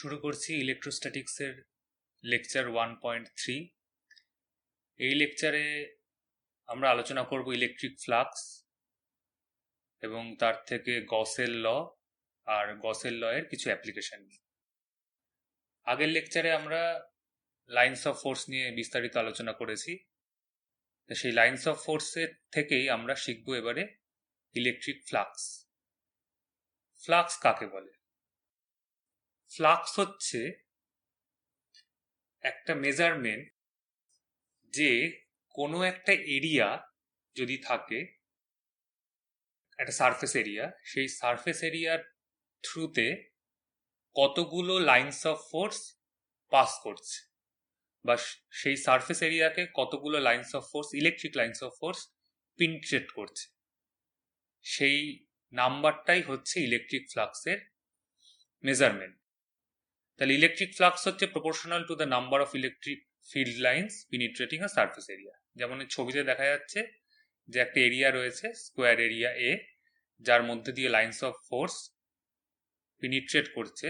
শুরু করছি ইলেকট্রোস্ট্যাটিক্সের লেকচার 1.3। এই লেকচারে আমরা আলোচনা করব ইলেকট্রিক ফ্লাক্স এবং তার থেকে গসের ল আর গসের ল এর কিছু অ্যাপ্লিকেশন নিয়ে। আগের লেকচারে আমরা লাইন্স অফ ফোর্স নিয়ে বিস্তারিত আলোচনা করেছি। সেই লাইন্স অফ ফোর্সের থেকেই আমরা শিখব এবারে ইলেকট্রিক ফ্লাক্স। ফ্লাক্স কাকে বলে? ফ্লাক্স হচ্ছে একটা মেজারমেন্ট যে কোনো একটা এরিয়া যদি থাকে, একটা সারফেস এরিয়া, সেই সারফেস এরিয়ার থ্রুতে কতগুলো লাইন্স অফ ফোর্স পাস করছে, বা সেই সারফেস এরিয়াকে কতগুলো lines of force, electric lines of force penetrate করছে, সেই নাম্বারটাই হচ্ছে ইলেকট্রিক ফ্লাক্সের মেজারমেন্ট। তাহলে ইলেকট্রিক ফ্লাক্স হচ্ছে proportional to the number of electric field lines penetrating a surface area. যেমন এই ছবিতে দেখা যাচ্ছে যে একটা এরিয়া রয়েছে, স্কোয়ার এরিয়া এ, যার মধ্যে দিয়ে লাইন্স অফ ফোর্স পেনিট্রেট করছে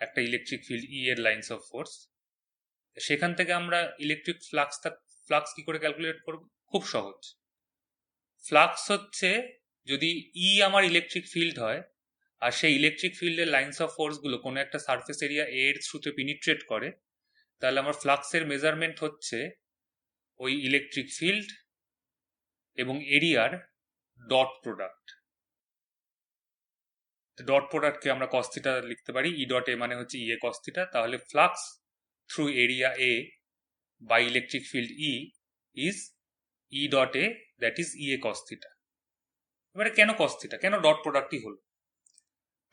একটা ইলেকট্রিক ফিল্ড ই এর লাইন্স অফ ফোর্স। সেখান থেকে আমরা ইলেকট্রিক ফ্লাক্স কি করে ক্যালকুলেট করব? খুব সহজ। ফ্লাক্স হচ্ছে, যদি ই আমার ইলেকট্রিক ফিল্ড হয় আর সেই ইলেকট্রিক ফিল্ডের লাইন্স অফ ফোর্সগুলো কোনো একটা সারফেস এরিয়া এর থ্রুতে পেনিট্রেট করে, তাহলে আমার ফ্লাক্সের মেজারমেন্ট হচ্ছে ওই ইলেকট্রিক ফিল্ড এবং এরিয়ার ডট প্রোডাক্ট। ডট প্রোডাক্টকে আমরা কস থিটা লিখতে পারি, ই ডট এ মানে হচ্ছে ই এ কস থিটা। তাহলে flux through area A by electric field E is E dot A, that is E A cos theta. এবারে কেন কস থিটা, কেন dot প্রোডাক্টই হলো?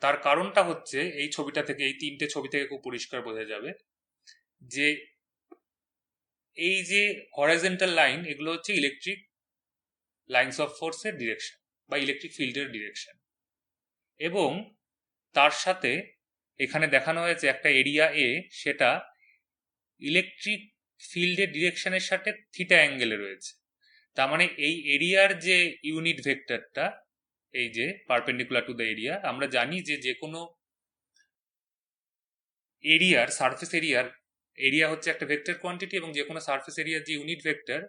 তার কারণটা হচ্ছে এই ছবিটা থেকে, এই তিনটে ছবি থেকে খুব পরিষ্কার বোঝা যাবে যে এই যে হরাইজন্টাল লাইন, এগুলো হচ্ছে ইলেকট্রিক লাইন্স অফ ফোর্সের ডিরেকশন বা ইলেকট্রিক ফিল্ডের ডিরেকশন, এবং তার সাথে এখানে দেখানো হয়েছে একটা এরিয়া এ, সেটা ইলেকট্রিক ফিল্ডের ডিরেকশনের সাথে থিটা অ্যাঙ্গেলে রয়েছে। তার মানে এই এরিয়ার যে ইউনিট ভেক্টরটা, এই যে পারপেন্ডিকুলার টু দ্য এরিয়া, আমরা জানি যে যে কোনো এরিয়ার, সারফেস এরিয়ার এরিয়া হচ্ছে একটা ভেক্টর কোয়ান্টিটি, এবং যে কোনো সারফেস এরিয়ার যে ইউনিট ভেক্টর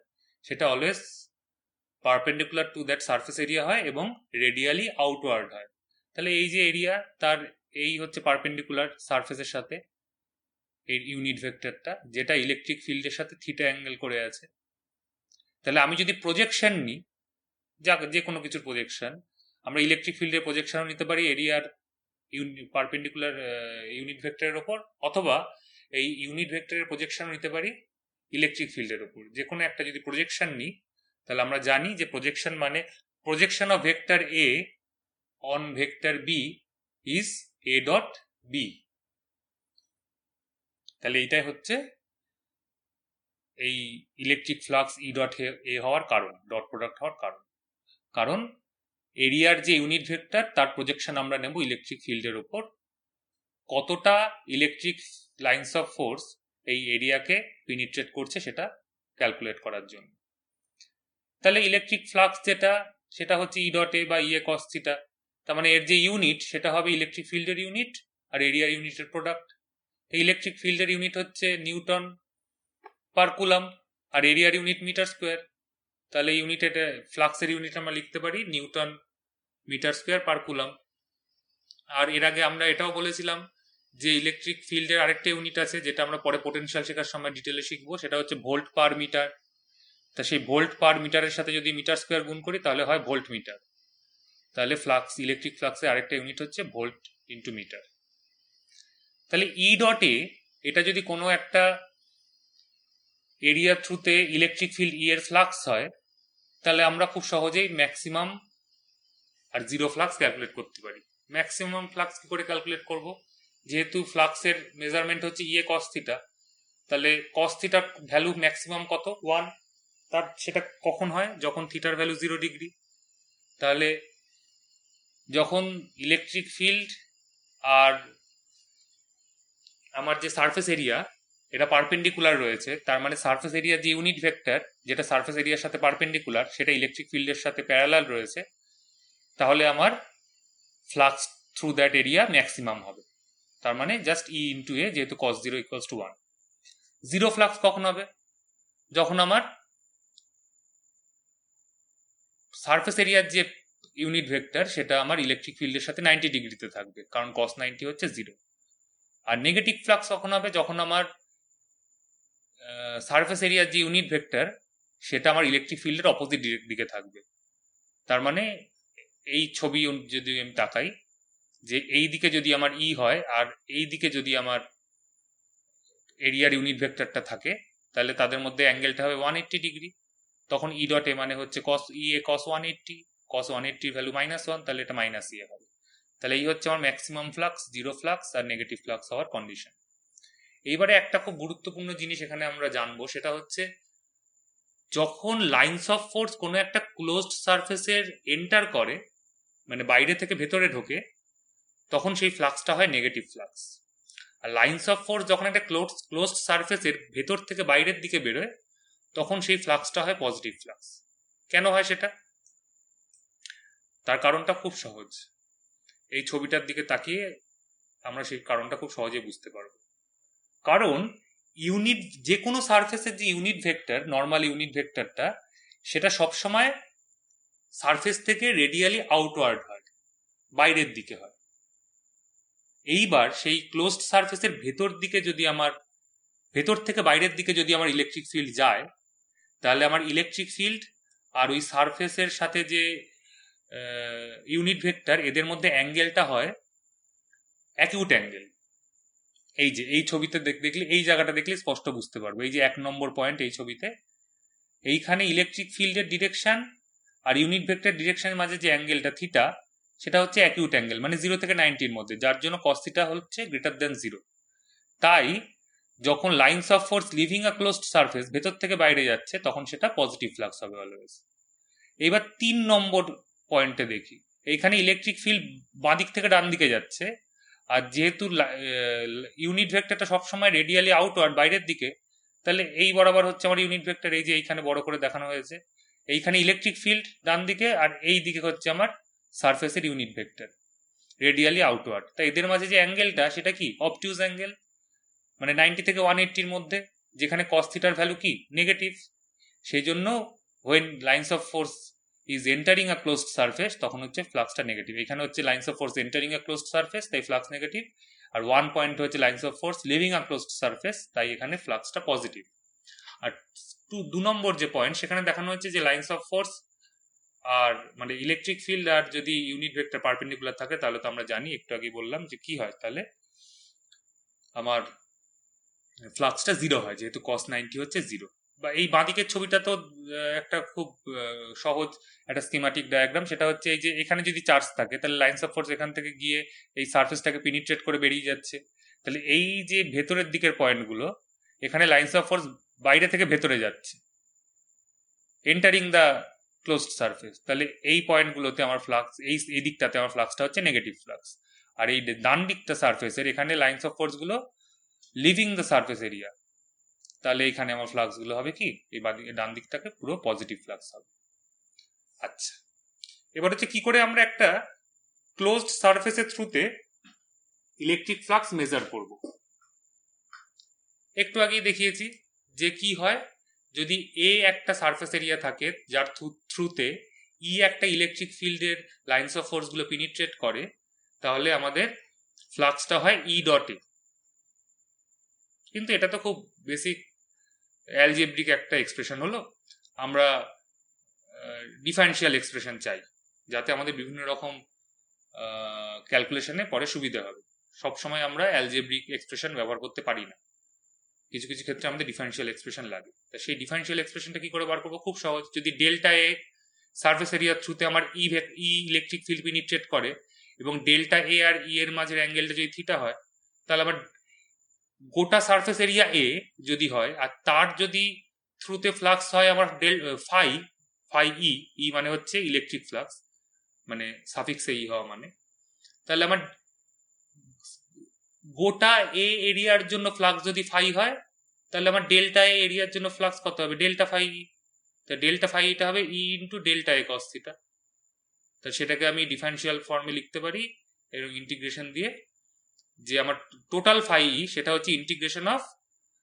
সেটা always perpendicular to that surface area হয় এবং রেডিয়ালি আউটওয়ার্ড হয়। তাহলে এই যে এরিয়া, তার এই হচ্ছে পারপেন্ডিকুলার সারফেসের সাথে এই ইউনিট ভেক্টরটা, যেটা ইলেকট্রিক ফিল্ডের সাথে থিটা অ্যাঙ্গেল করে আছে। তাহলে আমি যদি প্রজেকশন নিই, যে কোনো কিছুর প্রজেকশন, আমরা ইলেকট্রিক ফিল্ডের প্রজেকশনও নিতে পারি এরিয়ার পারপেন্ডিকুলার ইউনিট ভেক্টরের ওপর, অথবা এই ইউনিট ভেক্টরের প্রজেকশনও নিতে পারি ইলেকট্রিক ফিল্ডের ওপর। যে কোনো একটা যদি প্রজেকশন নিই, তাহলে আমরা জানি যে প্রজেকশন মানে projection of vector A on vector B is A dot B. তাহলে এইটাই হচ্ছে এই electric flux E dot A হওয়ার কারণ, ডট প্রোডাক্ট হওয়ার কারণ। কারণ এরিয়ার যে ইউনিট ভেক্টর, তার প্রজেকশন আমরা নেব ইলেকট্রিক ফিল্ডের ওপর, কতটা ইলেকট্রিক লাইন্স অফ ফোর্স এই এরিয়াকে পেনিট্রেট করছে সেটা ক্যালকুলেট করার জন্য। তাহলে ইলেকট্রিক ফ্লাক্স যেটা, সেটা হচ্ছে ই ডট এ বা ই এ কস থিটা। তার মানে এর যে ইউনিট সেটা হবে ইলেকট্রিক ফিল্ডের ইউনিট আর এরিয়ার ইউনিটের প্রোডাক্ট। ইলেকট্রিক ফিল্ডের ইউনিট হচ্ছে নিউটন পার কুলাম আর এরিয়ার ইউনিট মিটার স্কোয়ার। তাহলে ইউনিটের ফ্লাক্সের ইউনিট আমরা লিখতে পারি newton metre square per coulomb. আর এর আগে আমরা এটাও বলেছিলাম যে ইলেকট্রিক ফিল্ডের আরেকটা ইউনিট আছে, যেটা আমরা পরে পোটেনশিয়াল শেখার সময় ডিটেলে শিখবো, সেটা হচ্ছে ভোল্ট পার মিটার। তা সেই ভোল্ট পার মিটারের সাথে যদি মিটার স্কোয়ার গুণ করি তাহলে হয় ভোল্ট মিটার। তাহলে ফ্লাক্স, ইলেকট্রিক ফ্লাক্সের আরেকটা ইউনিট হচ্ছে ভোল্ট ইন্টু মিটার। তাহলে ই ডট এ, এটা যদি কোনো একটা এরিয়ার থ্রুতে ইলেকট্রিক ফিল্ড ই এর ফ্লাক্স হয়, তাহলে আমরা খুব সহজেই ম্যাক্সিমাম আর জিরো ফ্লাক্স ক্যালকুলেট করতে পারি। ম্যাক্সিমাম ফ্লাক্স কি করে ক্যালকুলেট করব? যেহেতু ফ্লাক্সের মেজারমেন্ট হচ্ছে ই এ কস থিটা, তাহলে কস থিটার ভ্যালু ম্যাক্সিমাম কত? 1। তার সেটা কখন হয়? যখন থিটার ভ্যালু 0 ডিগ্রি। তাহলে যখন ইলেকট্রিক ফিল্ড আর আমার যে সারফেস এরিয়া, এটা পারপেন্ডিকুলার রয়েছে, তার মানে সারফেস এরিয়া যে ইউনিট ভেক্টর, যেটা সারফেস এরিয়ার সাথে পারপেন্ডিকুলার, সেটা ইলেকট্রিক ফিল্ডের সাথে প্যারালাল রয়েছে, তাহলে আমার flux through that area maximum হবে। তার মানে জাস্ট ই ইন্টু এ, যেহেতু cos zero equals to 1। Zero flux কখন হবে? যখন আমার সারফেস এরিয়ার যে ইউনিট ভেক্টর সেটা আমার ইলেকট্রিক ফিল্ডের সাথে 90 ডিগ্রিতে থাকবে, কারণ কস 90 হচ্ছে জিরো। আর নেগেটিভ ফ্লাক্স কখন হবে? যখন আমার সারফেস এরিয়ার যে ইউনিট ভেক্টর সেটা আমার ইলেকট্রিক ফিল্ডের অপোজিট দিকে থাকবে। তার মানে এই ছবি যদি আমি তাকাই, যে এই দিকে যদি আমার ই হয় আর এই দিকে যদি আমার এরিয়ার ইউনিট ভেক্টরটা থাকে, তাহলে তাদের মধ্যে অ্যাঙ্গেলটা হবে 180 ডিগ্রি। তখন ই ডট এ মানে হচ্ছে কস ই এ কস 180, কস 180 ভ্যালু -1, তাহলে এটা মাইনাস ই এ হবে। তাহলে এই হচ্ছে আমার ম্যাক্সিমাম ফ্লাক্স, জিরো ফ্লাক্স আর নেগেটিভ ফ্লাক্স হওয়ার কন্ডিশন। এইবারে একটা খুব গুরুত্বপূর্ণ জিনিস এখানে আমরা জানবো, সেটা হচ্ছে যখন লাইন্স অফ ফোর্স কোনো একটা ক্লোজড সারফেসের এন্টার করে, মানে বাইরে থেকে ভেতরে ঢোকে, তখন সেই ফ্লাক্সটা হয় নেগেটিভ ফ্লাক্স। আর লাইন্স অফ ফোর্স যখন একটা ক্লোজড সারফেসের ভেতর থেকে বাইরের দিকে বেরোয়, তখন সেই ফ্লাক্সটা হয় পজিটিভ ফ্লাক্স। কেন হয় সেটা? তার কারণটা খুব সহজ। এই ছবিটার দিকে তাকিয়ে আমরা সেই কারণটা খুব সহজে বুঝতে পারবো। কারণ ইউনিট, যে কোনো সারফেসের যে ইউনিট ভেক্টর, নর্মাল ইউনিট ভেক্টরটা, সেটা সবসময় সারফেস থেকে রেডিয়ালি আউটওয়ার্ড হয়, বাইরের দিকে হয়। এইবার সেই ক্লোজড সারফেসের ভেতর দিকে যদি আমার, ভেতর থেকে বাইরের দিকে যদি আমার ইলেকট্রিক ফিল্ড যায়, তাহলে আমার ইলেকট্রিক ফিল্ড আর ওই সারফেসের সাথে যে ইউনিট ভেক্টর, এদের মধ্যে অ্যাঙ্গেলটা হয় অ্যাকিউট অ্যাঙ্গেল। এই যে এই ছবিতে দেখলে, এই জায়গাটা দেখলে স্পষ্ট বুঝতে পারবো। এই যে 1 নম্বর পয়েন্ট এই ছবিতে, এইখানে ইলেকট্রিক ফিল্ডের ডিরেকশন আর ইউনিট ভেক্টর ডিরেকশনের মাঝে যে অ্যাঙ্গেলটা থিটা, সেটা হচ্ছে অ্যাকিউট অ্যাঙ্গেল, মানে 0 থেকে 90-র মধ্যে, যার জন্য কস থিটা হচ্ছে গ্রেটার দেন 0। তাই যখন lines of force leaving a closed surface, ভেতর থেকে বাইরে যাচ্ছে, তখন সেটা পজিটিভ ফ্লাক্স হবে অলওয়েজ। এবার 3 নম্বর পয়েন্টে দেখি, এইখানে ইলেকট্রিক ফিল্ড বাঁ দিক থেকে ডান দিকে যাচ্ছে, আর যেহেতু ইউনিট ভেক্টরটা সবসময় রেডিয়ালি আউটওয়ার্ড, বাইরের দিকে, তাহলে এই বরাবর হচ্ছে আমার ইউনিট ভেক্টর, এই যে এইখানে বড় করে দেখানো হয়েছে। এইখানে ইলেকট্রিক ফিল্ড ডান দিকে, আর এই দিকে হচ্ছে আমার সারফেসের ইউনিট ভেক্টর রেডিয়ালি আউটওয়ার্ড। তাই এদের মাঝে যে অ্যাঙ্গেলটা, সেটা কি? অবটিউজ অ্যাঙ্গেল, মানে 90 থেকে 180-র মধ্যে, যেখানে কস থিটার ভ্যালু কি? নেগেটিভ। সেই জন্য when lines of force is entering a closed surface, তখন হচ্ছে ফ্লাক্সটা নেগেটিভ। এখানে হচ্ছে lines of force entering a closed surface, তাই ফ্লাক্স নেগেটিভ। আর 1 পয়েন্ট হচ্ছে lines of force leaving a closed surface, তাই এখানে ফ্লাক্সটা পজিটিভ। আর 2 নম্বর যে পয়েন্ট, সেখানে দেখানো হচ্ছে যে লাইন্স অফ ফোর্স আর মানে ইলেকট্রিক ফিল্ড আর যদি ইউনিট ভেক্টর পারপেন্ডিকুলার থাকে, তাহলে তো আমরা জানি, একটু আগে বললাম যে কি হয়, তাহলে আমার ফ্লাক্সটা 0 হয়, যেহেতু কস 90 হচ্ছে 0। বা এই বাঁদিকের ছবিটা তো একটা খুব সহজ একটা স্কিমাটিক ডায়াগ্রাম। সেটা হচ্ছে এই যে এখানে যদি চার্জ থাকে, তাহলে লাইন্স অফ ফোর্স এখান থেকে গিয়ে এই সারফেসটাকে পেনিট্রেট করে বেরিয়ে যাচ্ছে। তাহলে এই যে ভেতরের দিকের পয়েন্টগুলো, এখানে লাইন্স অফ ফোর্স বাইরে থেকে ভেতরে যাচ্ছে, এন্টারিং দ্য ক্লোজড সারফেস। তাহলে এই পয়েন্টগুলোতে আমার ফ্লাক্স, এই দিকটাতে আমার ফ্লাক্সটা হচ্ছে নেগেটিভ ফ্লাক্স। আর এই ডান দিকটা সারফেসের, এখানে লাইন্স অফ ফোর্স গুলো লিভিং দ্য সারফেস এরিয়া, তাহলে এখানে আমার ফ্লাক্স গুলো হবে কি? এই ডান দিকটাকে পুরো পজিটিভ ফ্লাক্স হবে। আচ্ছা, এবার হচ্ছে কি করে আমরা একটা ক্লোজড সারফেসের থ্রুতে ইলেকট্রিক ফ্লাক্স মেজার করব। একটু আগেই দেখিয়েছি যে কি হয় যদি এ একটা সারফেস এরিয়া থাকে, যার থ্রুতে ই একটা ইলেকট্রিক ফিল্ডের লাইন্স অফ ফোর্স গুলো পেনিট্রেট করে, তাহলে আমাদের ফ্লাক্সটা হয় ই ডট এ। কিন্তু এটা তো খুব বেসিক অ্যালজেব্রিক একটা এক্সপ্রেশন হলো। আমরা ডিফারেন্সিয়াল এক্সপ্রেশন চাই, যাতে আমাদের বিভিন্ন রকম ক্যালকুলেশনে পরে সুবিধা হবে। সবসময় আমরা অ্যালজেব্রিক এক্সপ্রেশন ব্যবহার করতে পারি না, কিছু কিছু ক্ষেত্রে আমাদের ডিফারেন্সিয়াল এক্সপ্রেশন লাগে। তা সেই ডিফারেন্সিয়াল এক্সপ্রেশনটা কি করে বার করবো? খুব সহজ। যদি ডেল্টা এ সারফেস এরিয়ার থ্রুতে আমার ই ইলেকট্রিক ফিল্ড পেনিট্রেট করে, এবং ডেল্টা এ আর ই এর মাঝের অ্যাঙ্গেলটা যদি থিটা হয়, তাহলে আমার গোটা সারফেস এরিয়া এ যদি হয়, আর তার যদি থ্রুতে ফ্লাক্স হয় আমার ফাই ফাই ই, ই মানে হচ্ছে ইলেকট্রিক ফ্লাক্স, মানে সাফিক্সে ই হওয়া মানে, তাহলে আমার গোটা এ এরিয়ার জন্য ফ্লাক্স যদি ফাই হয়, তাহলে আমার ডেল্টা এ এরিয়ার জন্য ফ্লাক্স কত হবে? Delta phi E. তা ডেল্টা ফাই এটা হবে E into delta A cos theta. তা সেটাকে আমি ডিফারেন্সিয়াল ফর্মে লিখতে পারি এবং ইন্টিগ্রেশন দিয়ে যে আমার টোটাল ফাই ই সেটা হচ্ছে ইন্টিগ্রেশন অফ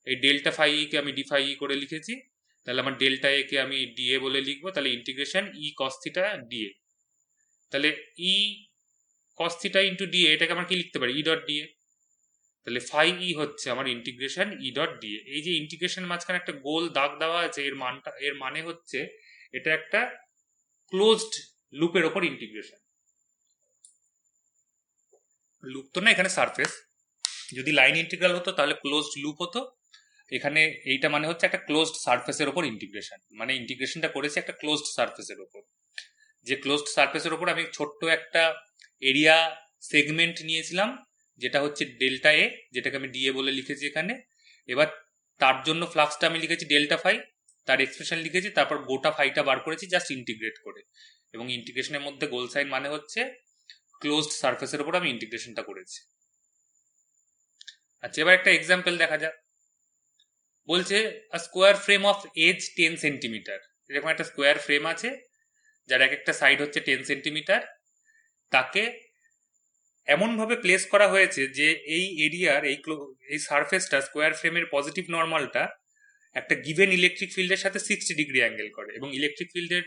এই ডেল্টা ফাই ই কে আমি ডি ফাই ই করে লিখেছি, তাহলে আমার ডেল্টা এ কে আমি ডিএ বলে লিখবো, তাহলে ইন্টিগ্রেশন ই কস থিটা ডিএ। তাহলে ই কস থিটা ইন্টু ডিএ এটাকে আমরা কি লিখতে পারি, ই ডট ডিএ। তাহলে ফাই ই হচ্ছে আমার ইন্টিগ্রেশন ই ডট ডিএ। এই যে ইন্টিগ্রেশন মাঝখানে একটা গোল দাগ দেওয়া আছে, এর মানে হচ্ছে এটা একটা ক্লোজড লুপের ওপর ইন্টিগ্রেশন। লুপ তো না, এখানে সারফেস। যদি লাইন ইন্টিগ্রাল হতো তাহলে ক্লোজড লুপ হতো। এখানে এইটা মানে হচ্ছে একটা ক্লোজড সারফেসের ওপর ইন্টিগ্রেশন, মানে ইন্টিগ্রেশনটা করেছে একটা ক্লোজড সারফেসের ওপর। যে ক্লোজড সারফেসের ওপর আমি ছোট্ট একটা এরিয়া সেগমেন্ট নিয়েছিলাম, যেটা হচ্ছে ডেল্টা এ, যেটাকে আমি ডিএ বলে লিখেছি এখানে। এবার তার জন্য ফ্লাক্সটা আমি লিখেছি ডেল্টা ফাই, তার এক্সপ্রেশন লিখেছি, তারপর গোটা ফাইটা বার করেছি জাস্ট ইন্টিগ্রেট করে। এবং ইন্টিগ্রেশনের মধ্যে গোল সাইন মানে হচ্ছে ক্লোজড সারফেসের উপর আমি ইন্টিগ্রেশনটা করেছি। আচ্ছা, এবার একটা এক্সাম্পল দেখা যাক। বলছে square frame of edge 10 centimetre. এরকম একটা স্কোয়ার ফ্রেম আছে যার এক একটা সাইড হচ্ছে 10 সেন্টিমিটার। তাকে এমনভাবে প্লেস করা হয়েছে যে এই এরিয়ার এই সারফেসটা স্কোয়ার ফ্রেমের পজিটিভ নর্মালটা একটা গিভেন ইলেকট্রিক ফিল্ডের সাথে 60 ডিগ্রি অ্যাঙ্গেল করে, এবং ইলেকট্রিক ফিল্ডের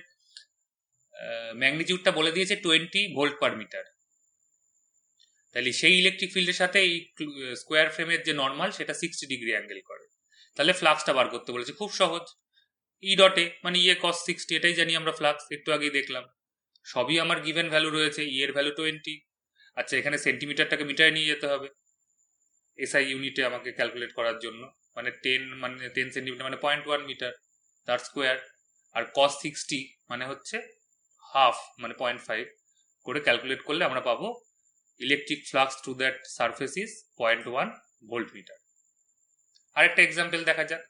ম্যাগনিটিউডটা বলে দিয়েছে 20 ভোল্ট পার মিটার। তাহলে সেই ইলেকট্রিক ফিল্ডের সাথে এই স্কোয়ার ফ্রেমের যে নর্মাল সেটা 60 ডিগ্রি অ্যাঙ্গেল করে। তাহলে ফ্লাক্সটা বার করতে বলেছে, খুব সহজ। ই ডটে মানে ইয়ে কস 60, এটাই জানি আমরা ফ্লাক্স, একটু আগেই দেখলাম। সবই আমার গিভেন ভ্যালু রয়েছে, ই এর ভ্যালু 20। আচ্ছা, এখানে সেন্টিমিটারটাকে মিটারে নিয়ে যেতে হবে এসআই ইউনিটে আমাকে ক্যালকুলেট করার জন্য। মানে 10 সেন্টিমিটার মানে 0.1 মিটার, তার স্কোয়ার। আর কস 60 মানে হচ্ছে হাফ, মানে 0.5 করে ক্যালকুলেট করলে আমরা পাবো electric flux through that surface is 0.1 volt metre. আরেকটা এক্সাম্পল দেখা যাক।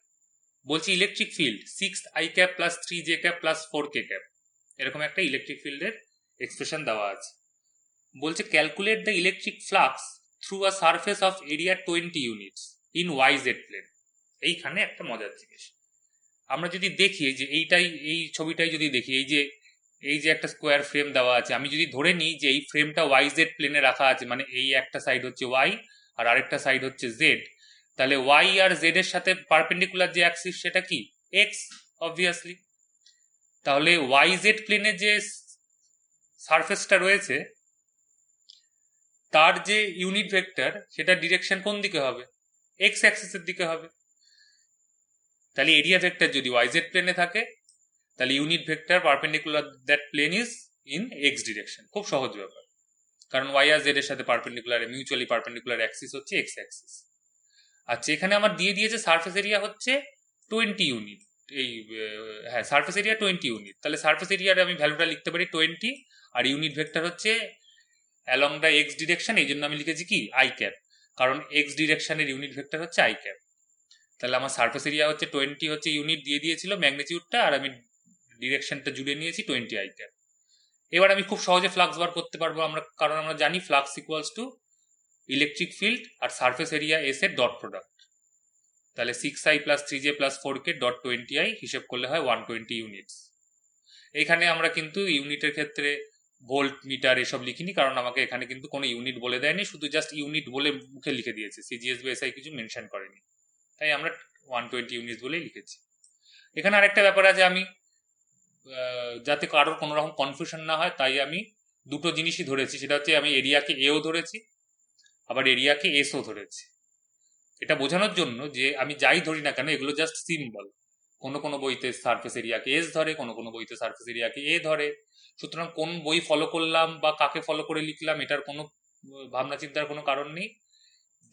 বলছি electric field 6 i cap plus 3 j cap plus 4 k cap, এরকম একটা ইলেকট্রিক ফিল্ডের এক্সপ্রেশন দেওয়া আছে। বলছে calculate the electric flux through a surface of area 20 units in YZ plane. এইখানে একটা মজার জিনিস, আমরা যদি দেখি যে এই ছবিটাই যদি দেখি, এই যে একটা স্কোয়ার ফ্রেম দেওয়া আছে, আমি যদি ধরে নিই যে এই ফ্রেমটা YZ প্লেনে রাখা আছে, মানে এই একটা সাইড হচ্ছে Y আর আরেকটা সাইড হচ্ছে Z, তাহলে Y আর Z এর সাথে পারপেন্ডিকুলার যে অ্যাক্সিস সেটা কি, X অবভিয়াসলি। তাহলে YZ প্লেনে যে সারফেসটা রয়েছে তার যে ইউনিট ভেক্টর সেটা ডিরেকশন কোন দিকে হবে, এক্স অ্যাক্সিসের দিকে হবে। তাহলে এরিয়া ভেক্টর যদি YZ প্লেনে থাকে তাহলে unit vector perpendicular that plane is in X direction. খুব সহজ ব্যাপার, কারণ Y আর Z এর সাথে পারপেন্ডিকুলার, মিউচুয়ালি পারপেন্ডিকুলার অ্যাক্সিস হচ্ছে এক্স অ্যাক্সিস। আচ্ছা, এখানে আমার দিয়ে দিয়েছে সারফেস এরিয়া হচ্ছে 20 ইউনিট। এই হ্যাঁ, সারফেস এরিয়া 20 ইউনিট। তাহলে সারফেস এরিয়ার আমি ভ্যালুটা লিখতে পারি 20, আর ইউনিট ভেক্টর হচ্ছে অ্যালং দ্য এক্স ডিরেকশন, এই জন্য আমি লিখেছি কি আই ক্যাপ, কারণ এক্স ডিরেকশনের ইউনিট ভেক্টর হচ্ছে আই ক্যাপ। তাহলে আমার সারফেস এরিয়া হচ্ছে 20 হচ্ছে ইউনিট দিয়ে দিয়েছিল ম্যাগনিটিউডটা, আর আমি ডিরেকশনটা জুড়ে নিয়েছি 20 আই ক্যাপ। এবার আমি খুব সহজে ফ্লাক্স বার করতে পারবো আমরা, কারণ আমরা জানি flux equals to electric field আর সারফেস এরিয়া এস এর ডট প্রোডাক্ট। তাহলে 6i plus 3j plus 4k dot 20i হিসেব করলে হয় 120 ইউনিটস। এখানে আমরা কিন্তু ইউনিটের ক্ষেত্রে ভোল্ট মিটার এসব লিখিনি, কারণ আমাকে এখানে কিন্তু কোনো ইউনিট বলে দেয়নি, শুধু জাস্ট ইউনিট বলে মুখে লিখে দিয়েছে, সিজিএস বা এসআই কিছু মেনশন করেনি, তাই আমরা 120 ইউনিট বলেই লিখেছি। এখানে আরেকটা ব্যাপার আছে, আমি যাতে কারোর কোনো রকম কনফিউশন না হয় তাই আমি দুটো জিনিসই ধরেছি, সেটা হচ্ছে আমি এরিয়াকে এও ধরেছি আবার এরিয়াকে এসও ধরেছি। এটা বোঝানোর জন্য যে আমি যাই ধরি না কেন এগুলো জাস্ট সিম্বল। কোনো কোনো বইতে সারফেস এরিয়াকে এস ধরে, কোনো কোনো বইতে সারফেস এরিয়াকে এ ধরে। সুতরাং কোন বই ফলো করলাম বা কাকে ফলো করে লিখলাম এটার কোনো ভাবনা চিন্তার কোনো কারণ নেই,